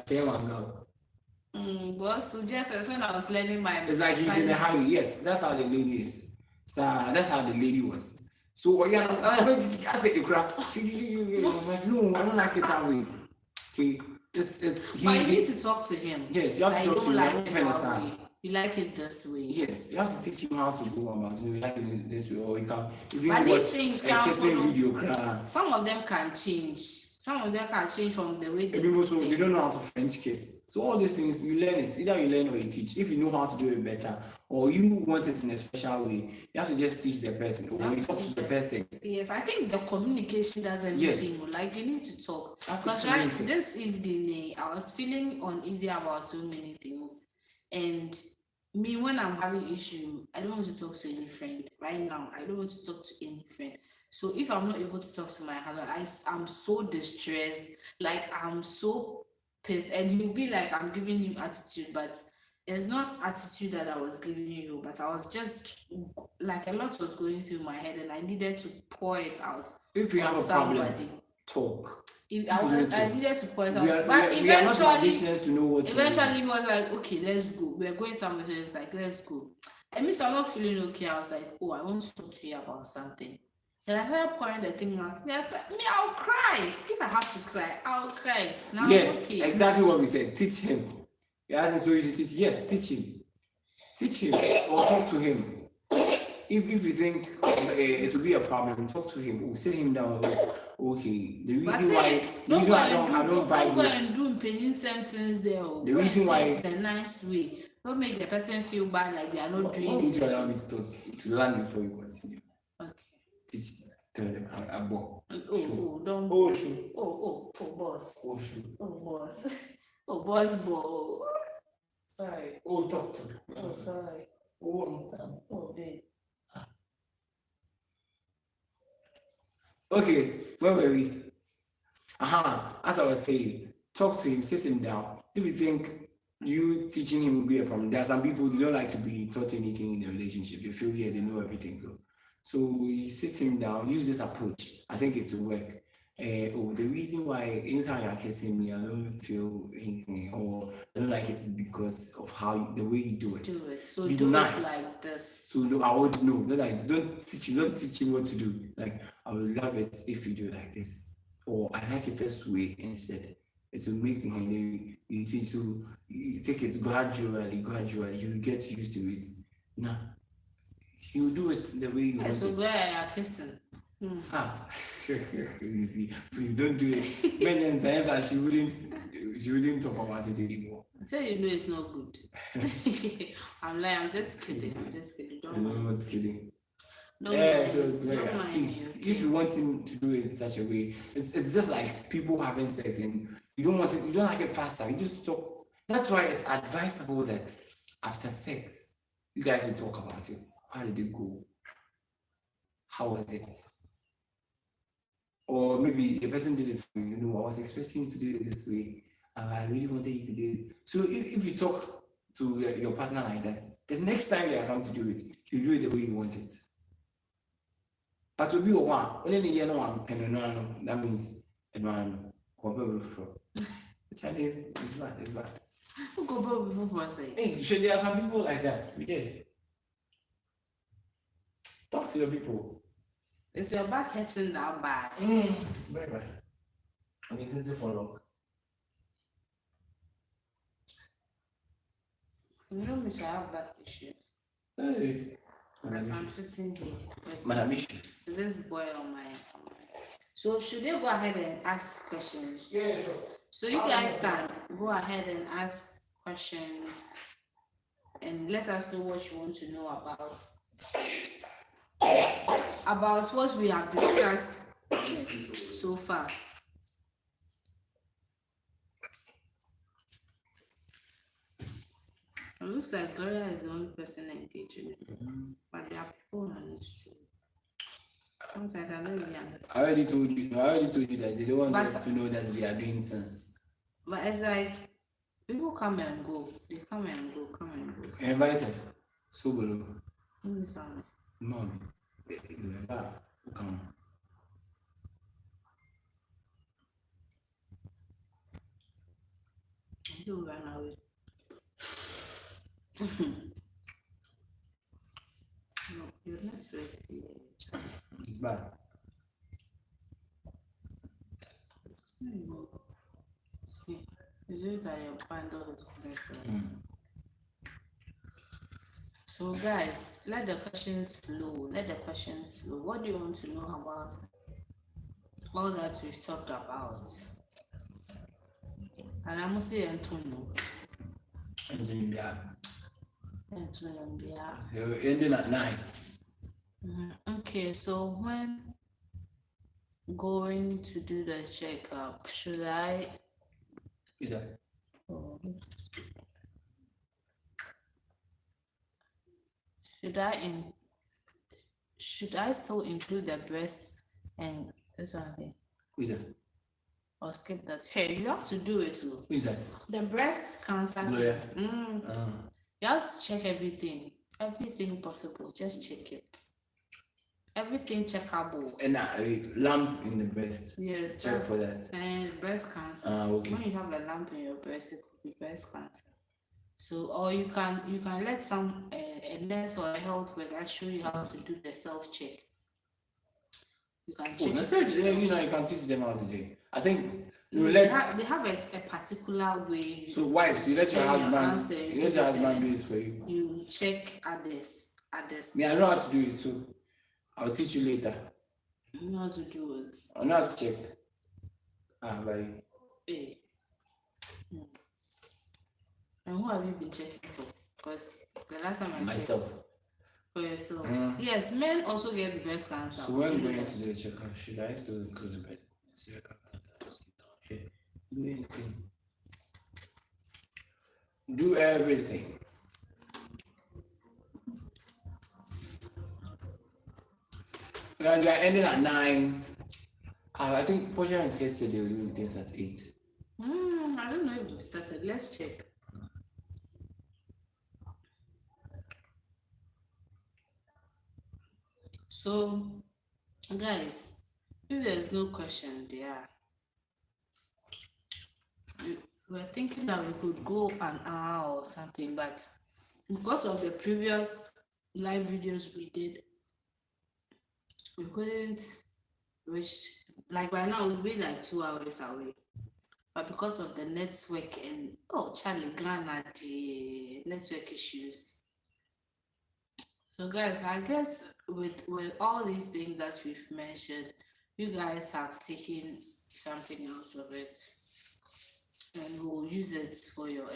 share one girl. But so just when I was learning my. It's like he's in a hurry. Yes, that's how the lady is. So that's how the lady was. So I said, like, no, I don't like it that way. Okay, it's. But you need to talk to him. Yes, you have to talk to him. You like it this way. Yes, you have to teach him how to go about. You like it this way, or you can. If you but watch these things a kissing video, some of them can change. Some of them can change from the way they they don't know how to French kiss. So all these things you learn it. Either you learn or you teach. If you know how to do it better, or you want it in a special way, you have to just teach the person or you talk to the person. Yes, I think the communication does everything. Like you need to talk. Because this evening I was feeling uneasy about so many things. And me, when I'm having issue, I don't want to talk to any friend. Right now, I don't want to talk to any friend. So if I'm not able to talk to my husband, I'm so distressed. Like I'm so pissed. And you'll be like, I'm giving him attitude, but it's not attitude that I was giving you, but I was just like a lot was going through my head and I needed to pour it out. If you have a problem, talk. I needed to point out, but eventually it was like, okay, let's go. We're going somewhere, so it's like, let's go. I mean, so I'm not feeling okay. I was like, oh, I want to talk to you about something. And I started pouring the thing out. Me, I said, me, I'll cry. If I have to cry, I'll cry. Now, Yes, okay. exactly what we said. Teach him. You ask him, so you should teach. Yes, teach him. Teach him or talk to him. If you think it will be a problem, talk to him. Or sit him down. Okay, the But reason say, why don't go I and don't don't vibe go with and do opinion sentence there. the Go and reason say why. it the nice way. Don't make the person feel bad like they are not Why doing would it. you allow me to talk to learn before you continue? Okay. Teach tell them I bought. Don't. Sure. Boss. Sure. Boss. Boss, ball. Sorry. Talk to me. Sorry. Babe. Okay, where were we? As I was saying, talk to him, sit him down. If you think you teaching him will be a problem, there are some people who don't like to be taught anything in the relationship. They feel they know everything. So you sit him down, use this approach. I think it will work. The reason why anytime you're kissing me, I don't feel anything, or I don't like it is because of the way you do it. So be do nice. it like this. So no, I would know. Don't teach him what to do. Like, I would love it if you do it like this, or I like it this way instead. It will make me you see. So you take it gradually. You get used to it. Nah, you do it the way you want So it. glad I are kissing. You see, please don't do it. When in science, and she wouldn't talk about it anymore. So you know it's not good. I'm just kidding. Don't mind. I'm not kidding. Don't So don't mind please, me, if you want him to do it in such a way, it's just like people having sex and you don't want it, you don't like it faster, you just talk. That's why it's advisable that after sex, you guys will talk about it. How did it go? How was it? Or maybe the person did it, I was expecting you to do it this way. I really wanted you to do it. So if you talk to your partner like that, the next time they are come to do it, you do it the way you want it. But to be a one, only the year one, and that means one, whatever from. It's bad. Who go back before say? Hey, there are some people like that. We did. Talk to your people. Is your back hurting that bad? Very bad. I'm eating it for long. You know me, I have back issues. Hey. But I'm sitting here. Madam issues. This boy on my. So should they go ahead and ask questions? Yeah, sure. So you guys can go ahead and ask questions and let us know what you want to know about what we have discussed so far. It looks like Gloria is the only person engaging it. But there are people on this. Sometimes I don't really understand. I already told you that they don't want us to know that they are doing things. But it's like people come and go. They come and go. Invited. So below. No. Come. You run away. No, you're not ready. It's bad. See, is it that your bundle is better? So guys, let the questions flow. What do you want to know about all that we've talked about? And I'm saying Antonio. You're ending at 9. Okay, so when going to do the checkup, should I? Should I still include the breast and this one thing? Or skip that? Hey, you have to do it too. Who is that? The breast cancer. Gloria. You have to check everything possible. Just check it. Everything checkable. And a lump in the breast. Yes. Check for that. And breast cancer. Okay. When you have a lump in your breast, it could be breast cancer. So, or you can let some a nurse or a health worker show you how to do the self check. You can Oh, check that's it it. yourself. You can teach them how to do it. I think you They let. have a particular way. So wives, you let your Turn your husband. answer, You let your husband do it for you. You check others. Me, I know how to do it too. I'll teach you later. You know how to do it. I know how to check. Bye. Hey. And who have you been checking for? Because the last time I checked Myself. for yourself. Yes, men also get the breast cancer. So when going to the checkup, should I still include the bed? See, I can't do anything. Do everything. And we are ending at 9. I think Portia and Skate said they will do this at 8. I don't know if we started. Let's check. So, guys, if there's no question there, we're thinking that we could go an hour or something, but because of the previous live videos we did, we couldn't reach. Like right now, we'll be like 2 hours away. But because of the network and Charlie Ghana, the network issues. So guys, I guess with all these things that we've mentioned, you guys have taken something out of it, and we'll use it for your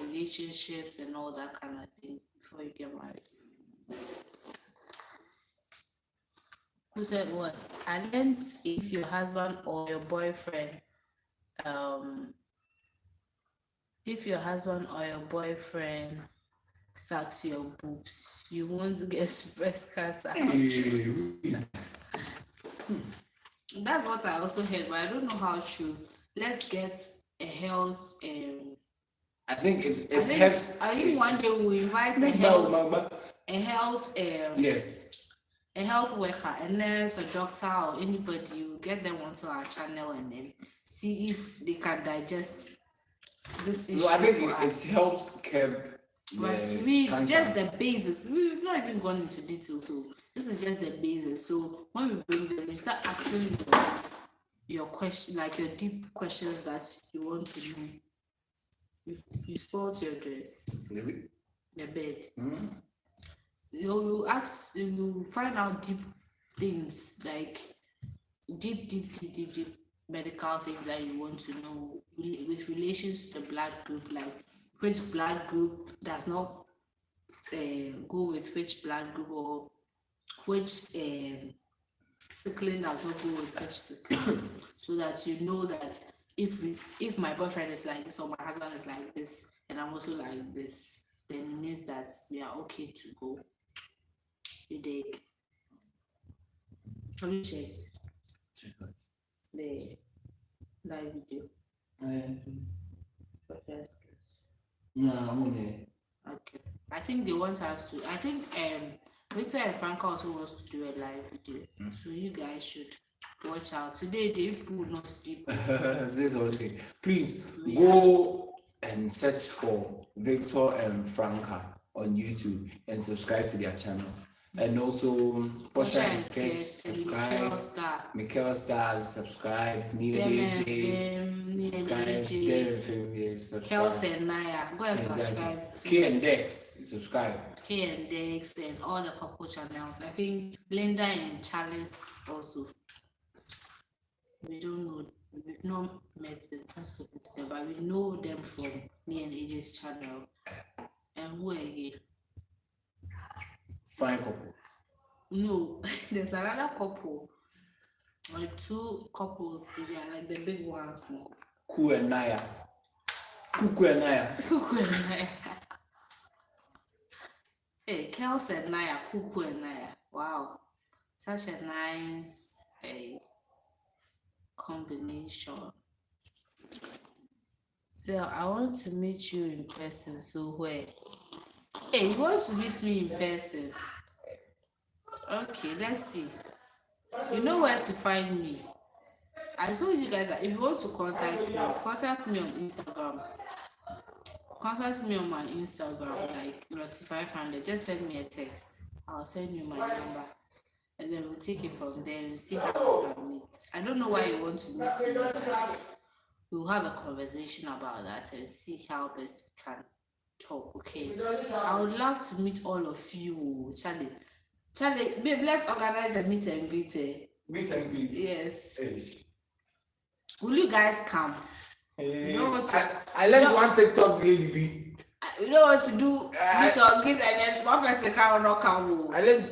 relationships and all that kind of thing before you get married. Who said what? I learned if your husband or your boyfriend, sucks your boobs, you won't get breast cancer. That's what I also heard, but I don't know how true. Let's get a health. I think it helps. I think one day we'll invite a health. Yes. A health worker, a nurse, a doctor, or anybody. We'll get them onto our channel and then see if they can digest this issue. No, I think it helps curb. But we just the basis. We've not even gone into detail, so this is just the basis. So when we bring them, we start asking your question, like your deep questions that you want to know. You spoiled your dress, the bed. You will ask, you will find out deep things, like deep medical things that you want to know with relations to the blood group, like which blood group does not go with which blood group, or which sickling does not go with which sickling, so that you know that if my boyfriend is like this or my husband is like this and I'm also like this, then it means that we are okay to go. You dig? Have you checked the live video? No, I'm okay. Okay. I think they want us to. I think Victor and Franca also wants to do a live video, so you guys should watch out. Today the people will not sleep. This only. Please go and search for Victor and Franca on YouTube and subscribe to their channel. And also Portia and Sketch, subscribe. Mikhail Stars, subscribe. Nina DJ, subscribe. Kels and Naya, go and subscribe. K and Dex, subscribe. K and Dex and all the couple channels. I think Linda and Charles also. We don't know. We've not met them, spoken to them, but we know them from me and AJ's channel. And who again? Fine couple. No, there's another couple. Like 2 couples, they are like the big ones. Kuku and Naya. Kuku and Naya. Hey, Kels and Naya, Kuku and Naya. Wow. Such a nice combination. So I want to meet you in person. So where? Hey, you want to meet me in person? Okay, let's see. You know where to find me. I told you guys that if you want to contact me on Instagram. Contact me on my Instagram, like Lottie500. Just send me a text. I'll send you my number. and then we'll take it from there. We'll see how we can meet. I don't know why you want to meet me, but we'll have a conversation about that and see how best we can talk. Okay, I would love to meet all of you, Charlie. Charlie, babe, let's organize a meet and greet. Meet and greet. Yes. Hey. Will you guys come? Hey. You know what to, I learned one TikTok lady. We don't want to do meet or greet and then one person can not come. I learned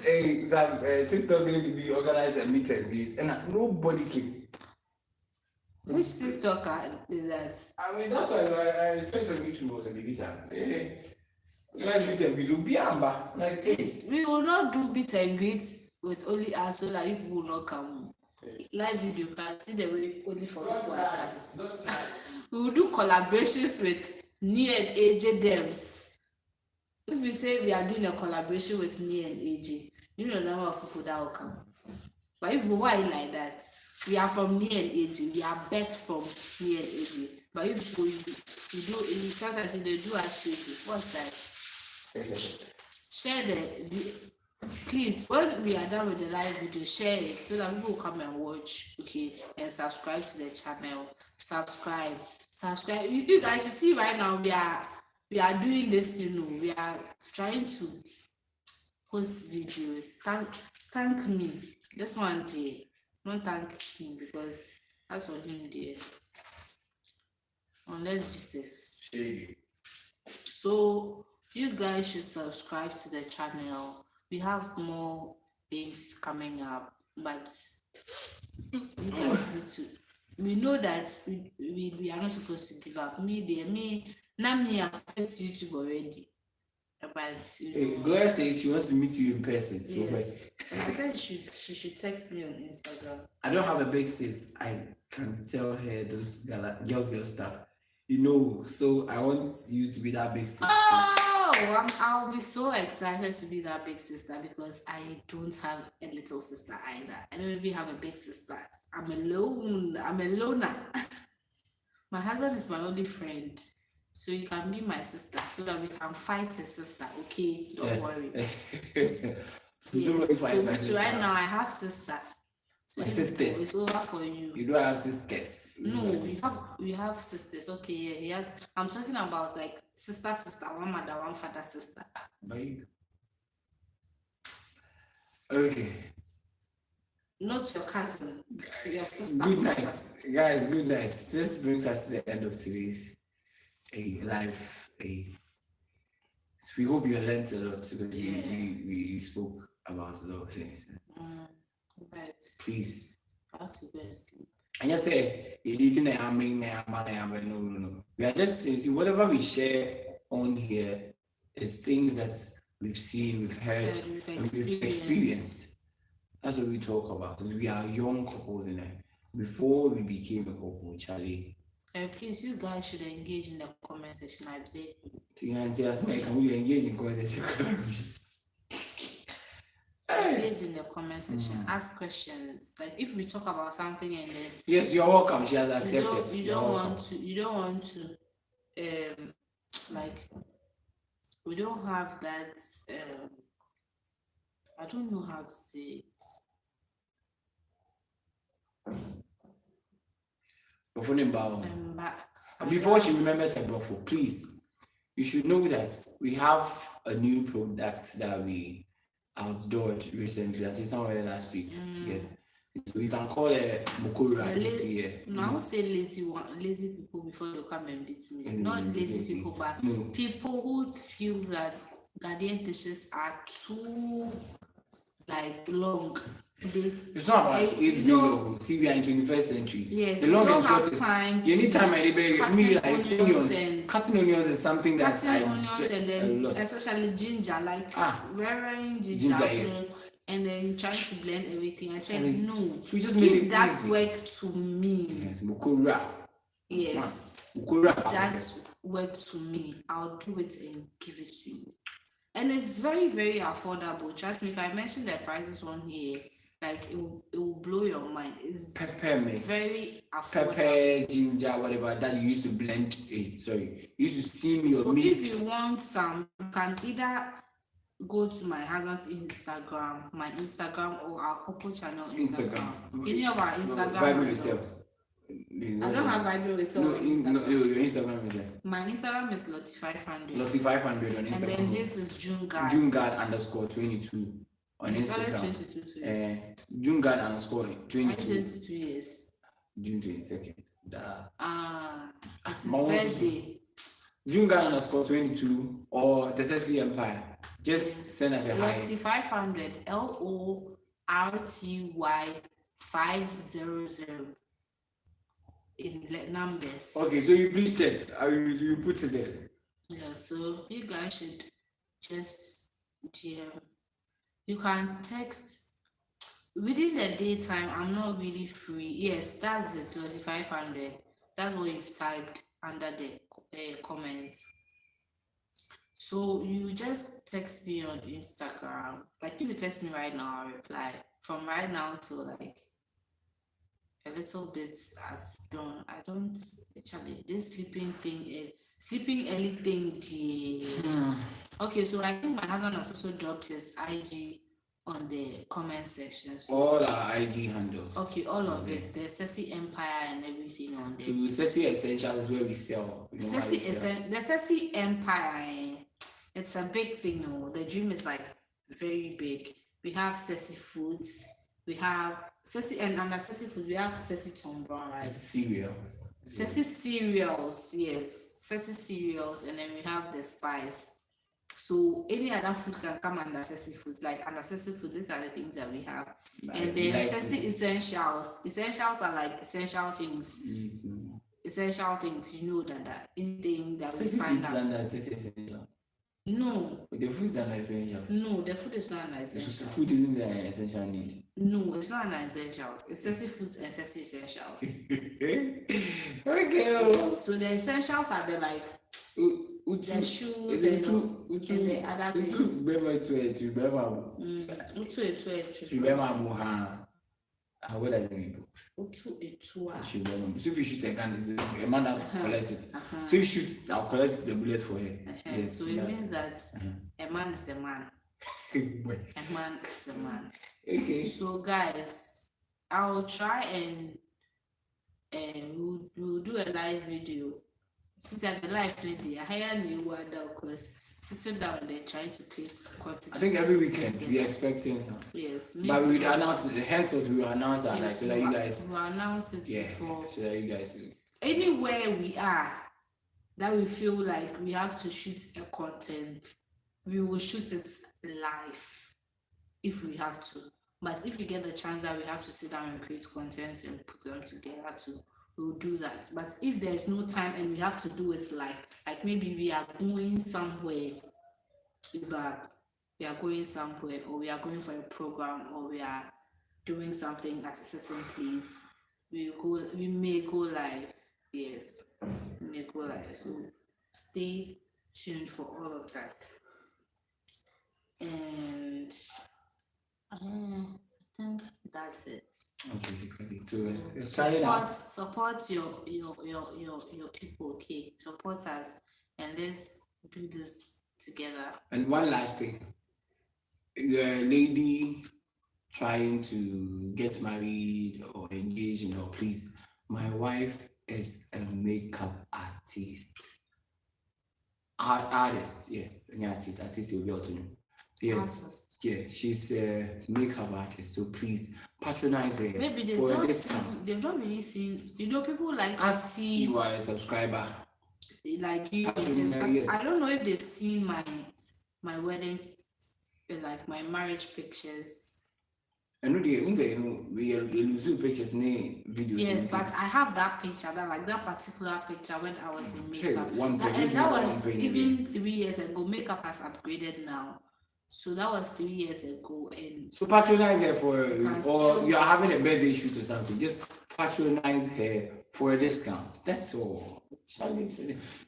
some TikTok lady organize a meet and greet, and nobody came. Which TikToker is that? I mean, that's why I expect from you to was a baby son. Let's meet and greet. Be amber. Like we will not do meet and greet with only us so that people will not come. Live video can see the way only for people are coming. We will do collaborations with Nia and AJ Dems. If we say we are doing a collaboration with Nia and AJ, you know the number of people that will come. But if we want like that, we are from Nia and AJ, we are best from Nia and AJ. But if we do sometimes they do a shaky. What's that? Share the please, when we are done with the live video, share it so that people will come and watch, okay, and subscribe to the channel. Subscribe. You guys, you see right now we are doing this, we are trying to post videos. Thank me. This one day, don't thank him because that's for him there. Unless Jesus. So you guys should subscribe to the channel. We have more things coming up, but you guys need to. We know that we are not supposed to give up. Now me I've faced YouTube already. But Gloria says she wants to meet you in person. So yes. I said she should text me on Instagram. I don't have a big sis. I can tell her those girl stuff. So I want you to be that big sis. I'll be so excited to be that big sister because I don't have a little sister either. I don't even have a big sister. I'm alone. I'm a loner. My husband is my only friend. So you can be my sister so that we can fight his sister. Okay, don't worry. So right now I have sister. So sisters. It's over for you. You don't have sisters. No, we have sisters. Okay, yeah, he has. I'm talking about like sister, one mother, one father, sister. Okay. Not your cousin, your sister. Good night, guys. Good night. This brings us to the end of today's live. So we hope you learned a lot. So we spoke about a lot of things. Please. That's the best. And just say, no. We are just saying, whatever we share on here is things that we've seen, we've heard, and we've experienced. That's what we talk about. Because we are young couples in it. Before we became a couple, Charlie. And please, you guys should engage in the comment section. I beg you. Can we engage in comment section? Engage in the comment section. Ask questions. Like if we talk about something and then yes, you're welcome. She has accepted. You don't want to. Like we don't have that. I don't know how to say it. Before she remembers her brother, please, you should know that we have a new product that we outdoored recently. I think somewhere last week. Yes. So you can call it Mukura this year. No, I won't say lazy people before they come and beat me. Not lazy people, but people who feel that Ghanaian dishes are too long. It's not about it being long. See, we are in 21st century. Yes, the long and short is time. You need time, cutting onions is something that cutting onions and then especially ginger, like wearing ginger, yes. And then trying to blend everything. I said no. So we just made it that easy. Work to me. Yes, Mukura. Yes, that's work to me. I'll do it and give it to you. And it's very, very affordable. Trust me, if I mention the prices on here, like it will blow your mind. It's peppermint, very affordable. Pepper, ginger, whatever that you used to blend. You used to steam your meat. If you want some, you can either go to my husband's Instagram, my Instagram, or our couple channel Instagram. Any of our Instagram. Vibe yourself. I don't have Vibe yourself. No, your Instagram is there. My Instagram is Lottie500. Lottie500 on Instagram. And then this is Jungard. Jungard_22 on Instagram. Jungard_22. 22 years. June 22nd. It's his birthday. Jungard_22 or the Sexy Empire. Just send us a hi. Lottie500 LORTY500 in numbers. Okay, so you please check. You put it there. Yeah, so you guys should just DM. You can text within the daytime. I'm not really free. Yes, that's it. Lottie500. That's what you've typed under the comments. So you just text me on Instagram. Like if you text me right now, I'll reply. From right now till like a little bit at dawn. I don't actually this sleeping early thing. Okay, so I think my husband has also dropped his IG on the comment section. So all our IG handles. Okay, all of it. The Sexy Empire and everything on there. The Sexy Essentials is where we sell. The Sexy Empire, it's a big thing. No, the dream is like very big. We have sexy foods. We have sexy, and under sexy food we have sexy Tom Brown, right? Cereals. Sexy cereals, yes, sexy cereals, and then we have the spice. So any other food can come under sexy foods. Like under sexy food, these are the things that we have. And then sexy essentials. Essentials are like essential things. Mm-hmm. Essential things. You know that anything that we find out. Under sexy essential. No. The food is an essential. No, the food is not an essential. So food isn't an essential need. No, it's not an essential. It's sexy foods and sexy essentials. Okay. So the essentials are the like the shoes and the other things. What does it mean? So if you shoot a gun, it's a man that will collect it. So if you shoot, I'll collect the bullet for her. Yes, so it means that a man is a man. A man is a man. Okay. So guys, I'll try and we'll do a live video. Since at the live video, I hired new word because sitting down there trying to create content. I think every weekend we expecting some. Yes. But we will announce it. Henceforth we will announce that, yes, so that you guys. We will announce it before. So that you guys do. Anywhere we are, that we feel like we have to shoot a content, we will shoot it live if we have to. But if we get the chance that we have to sit down and create contents and put them together too, we'll do that. But if there's no time and we have to do it like maybe we are going somewhere, but we are going somewhere, or we are going for a program, or we are doing something at a certain place, we may go live. Yes, we may go live. So stay tuned for all of that. And I think that's it. Okay, so support your people, okay? Support us and let's do this together. And one last thing. You're a lady trying to get married or engaged, please. My wife is a makeup artist. Artist, yes. An artist will be able to know. Yes. Artist. Yeah, she's a makeup artist, so please patronize her. Maybe for a discount. They've not really seen, people like to see. You are a subscriber. Like you, yes. I don't know if they've seen my wedding, like my marriage pictures. I know we lose pictures, videos. Yes, but I have that picture, that particular picture when I was in makeup. Okay, that was even 3 years ago. Makeup has upgraded now. So that was 3 years ago, and so patronize her or you are having a birthday shoot or something. Just patronize her for a discount. That's all.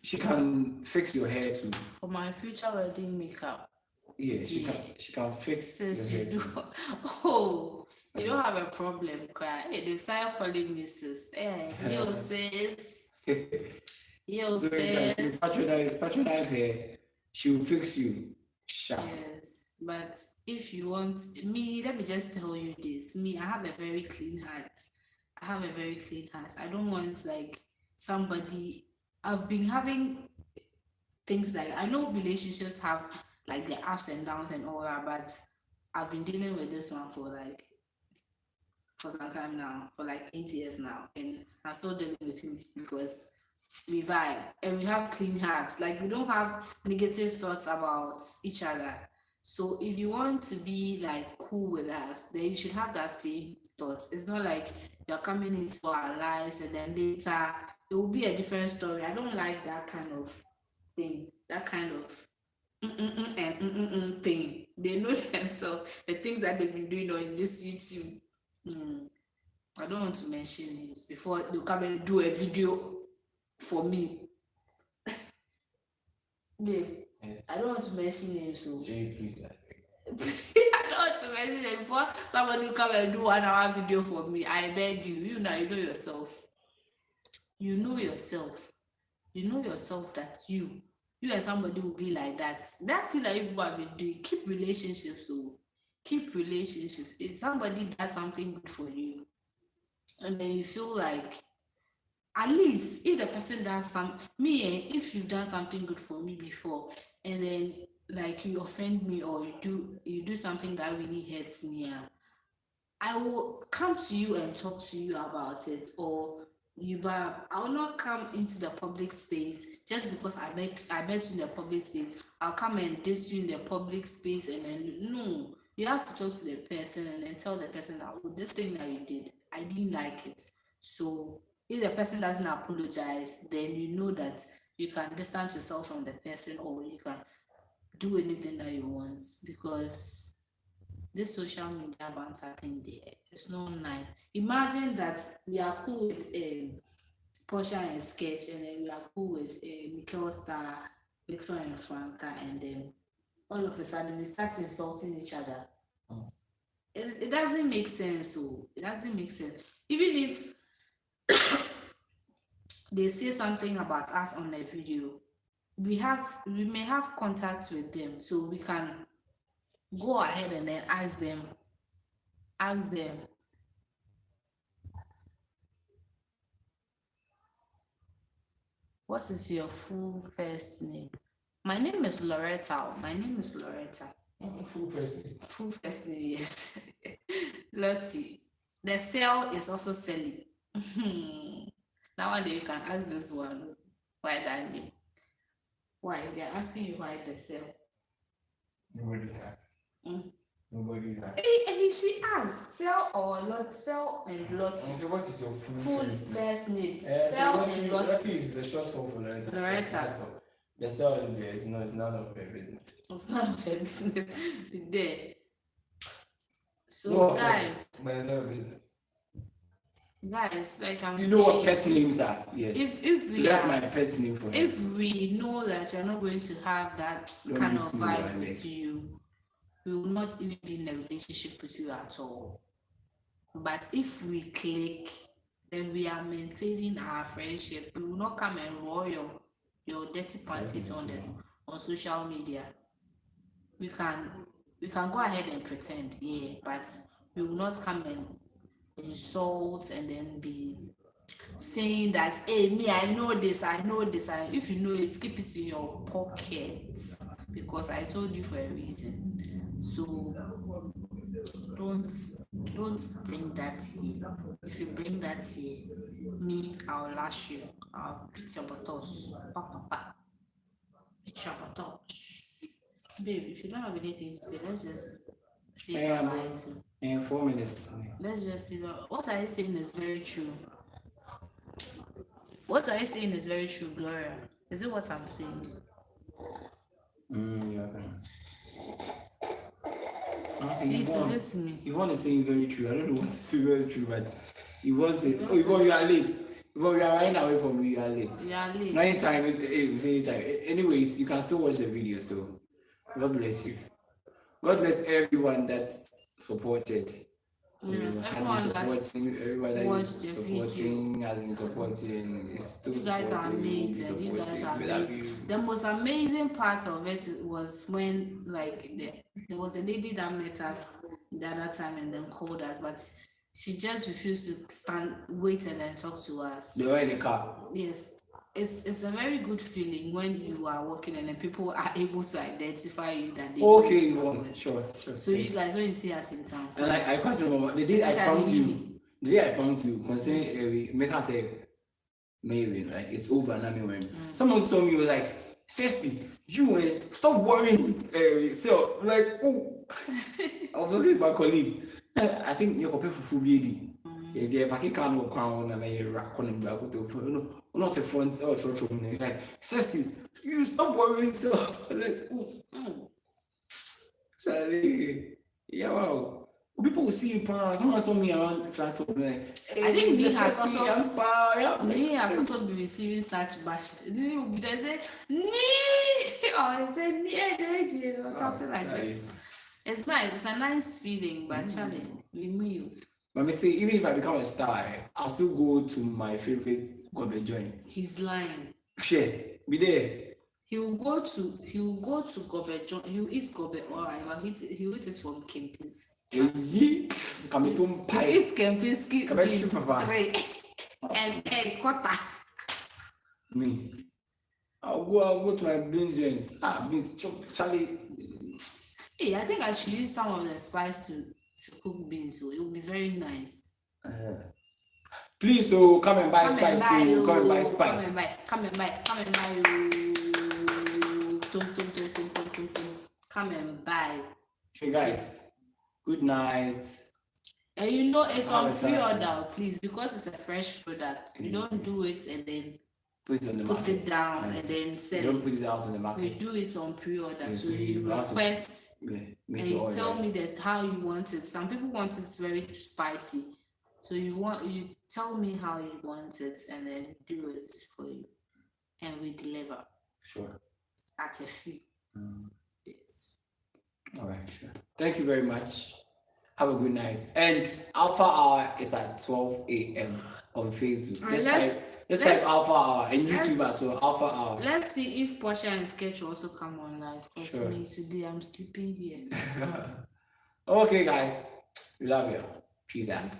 She can fix your hair too. For my future wedding makeup. Yeah, she can fix your hair too. Oh, you don't have a problem, cry. Hey, they start calling me sis. Hey, yo sis. Yo sis. Patronize her. She will fix you. Sharp. Yes. But if you want me, let me just tell you this. Me, I have a very clean heart. I have a very clean heart. I don't want like somebody. I've been having things like I know relationships have like their ups and downs and all that, but I've been dealing with this one for some time now, for like 8 years now, and I'm still dealing with him because we vibe and we have clean hearts. Like we don't have negative thoughts about each other. So if you want to be like cool with us, then you should have that same thought. It's not like you're coming into our lives and then later it will be a different story. I don't like that kind of thing. That kind of and thing. They know themselves, the things that they've been doing on this YouTube. I don't want to mention names before they come and do a video for me. Babe, I don't want to mention names, so I don't want to mention names before somebody will come and do 1 hour video for me. I beg you, you know yourself. You know yourself. You know yourself that you and somebody will be like that. That thing that you people have been doing, keep relationships, so keep relationships. If somebody does something good for you, and then you feel like at least if the person does if you've done something good for me before and then like you offend me or you do something that really hurts me, I will come to you and talk to you about it, or I will not come into the public space just because I met you in the public space. I'll come and diss you in the public space, and then no, you have to talk to the person and then tell the person that this thing that you did, I didn't like it. So if the person doesn't apologize, then you know that you can distance yourself from the person, or you can do anything that you want, because this social media banter thing there, it's not nice. Imagine that we are cool with Portia and Sketch, and then we are cool with Mikel Star, Vixen and Franca, and then all of a sudden we start insulting each other. It doesn't make sense. So it doesn't make sense. Even if they say something about us on the video, we may have contact with them, so we can go ahead and then ask them what is your full first name. My name is Loretta. Full first name. Full first name, yes. Lottie. The cell is also Sally. Now one day you can ask this one why that name. Why? They're asking you why the cell. Nobody asked. Nobody asked. Hey, she asked cell or lot, cell and Lottie. So what is your full first name? Cell and Lottie. Lottie is the short form for Loretta. Loretta. The cell in there is none of her business. It's none of her business. There. So No guys, but it's not your business. Guys, like I'm you know what pet names are? Yes. If we that's my pet name for if we know that you're not going to have that kind of vibe with you, we will not even be in a relationship with you at all. But if we click, then we are maintaining our friendship. We will not come and roll your dirty panties on social media. We can go ahead and pretend, yeah, but we will not come and insult and then be saying that, hey, me, I know this, and if you know it, keep it in your pocket, because I told you for a reason. So don't bring that here. If you bring that here, me, I'll lash you. I'll put your buttocks. Put your buttocks. Babe, if you don't have anything to say, let's just say bye. In 4 minutes. Let's just see what are you saying is very true. What are you saying is very true, Gloria? Is it what I'm saying? Yeah. Please, is it to me? You want to say very true. I don't know what to say very true, but you want to say, you are late. You are running away from me, you are late. You are late. Anytime. Anyways, you can still watch the video, so God bless you. God bless everyone that supported Yes, has everyone been that's supporting, everybody that watched is the video. supporting, has been supporting, is still You guys are supporting, will be amazing. You guys supporting. are We love amazing. you. The most amazing part of it was when there was a lady that met us the other time and then called us, but she just refused to wait and then talk to us. They were in the car. Yes. It's a very good feeling when you are working and then people are able to identify you that they Okay, know Yvonne, sure. So you guys, when you see us in town, And I can't remember the day I found Especially you. The day I found you, concerning make her say, Mary, like it's over now. Someone saw me was like, Ceci, you stop worrying with so like oh I was looking at my colleague. And I think you're compared for full BD. Yeah, the packet can go crown and I rack on him back with the not the front or short room. Like, Ceci, you stop worrying so like oh Charlie. Yeah, wow. People will see you power. Someone saw me around flat top. Like, hey, I think Lee has also been receiving such bash. They say Lee or they say Lee or something like that. It's nice. It's a nice feeling, but Charlie, we move. But me say, even if I become a star, I'll still go to my favorite gobe joint. He's lying. Share, be there. He will go to gobe joint. He will eat gobe. Alright, but he will eat it from Kempis. He eats Kempinski beans 3 and egg quarter. Me, I'll go to my beans joint. Beans chop, Charlie. Hey, I think I should use some of the spice to cook beans, so it will be very nice. Please, come and buy spice. Come and buy spice. Come and buy. Come and buy. Okay, guys. Good night. And it's on pre-order, please, because it's a fresh product. You don't do it and then put it down and then sell it. Don't put it out in the market. We do it on pre-order, so you request and you tell me that how you want it. Some people want it very spicy, so you tell me how you want it and then do it for you, and we deliver. Sure. At a fee. Yes. All right, sure. Thank you very much. Have a good night. And Alpha Hour is at 12 a.m. on Facebook. Just type Alpha Hour and YouTube as well. Alpha Hour. Let's see if Portia and Sketch also come on live. Because me today I'm sleeping here. Okay, guys. We love you. Peace out.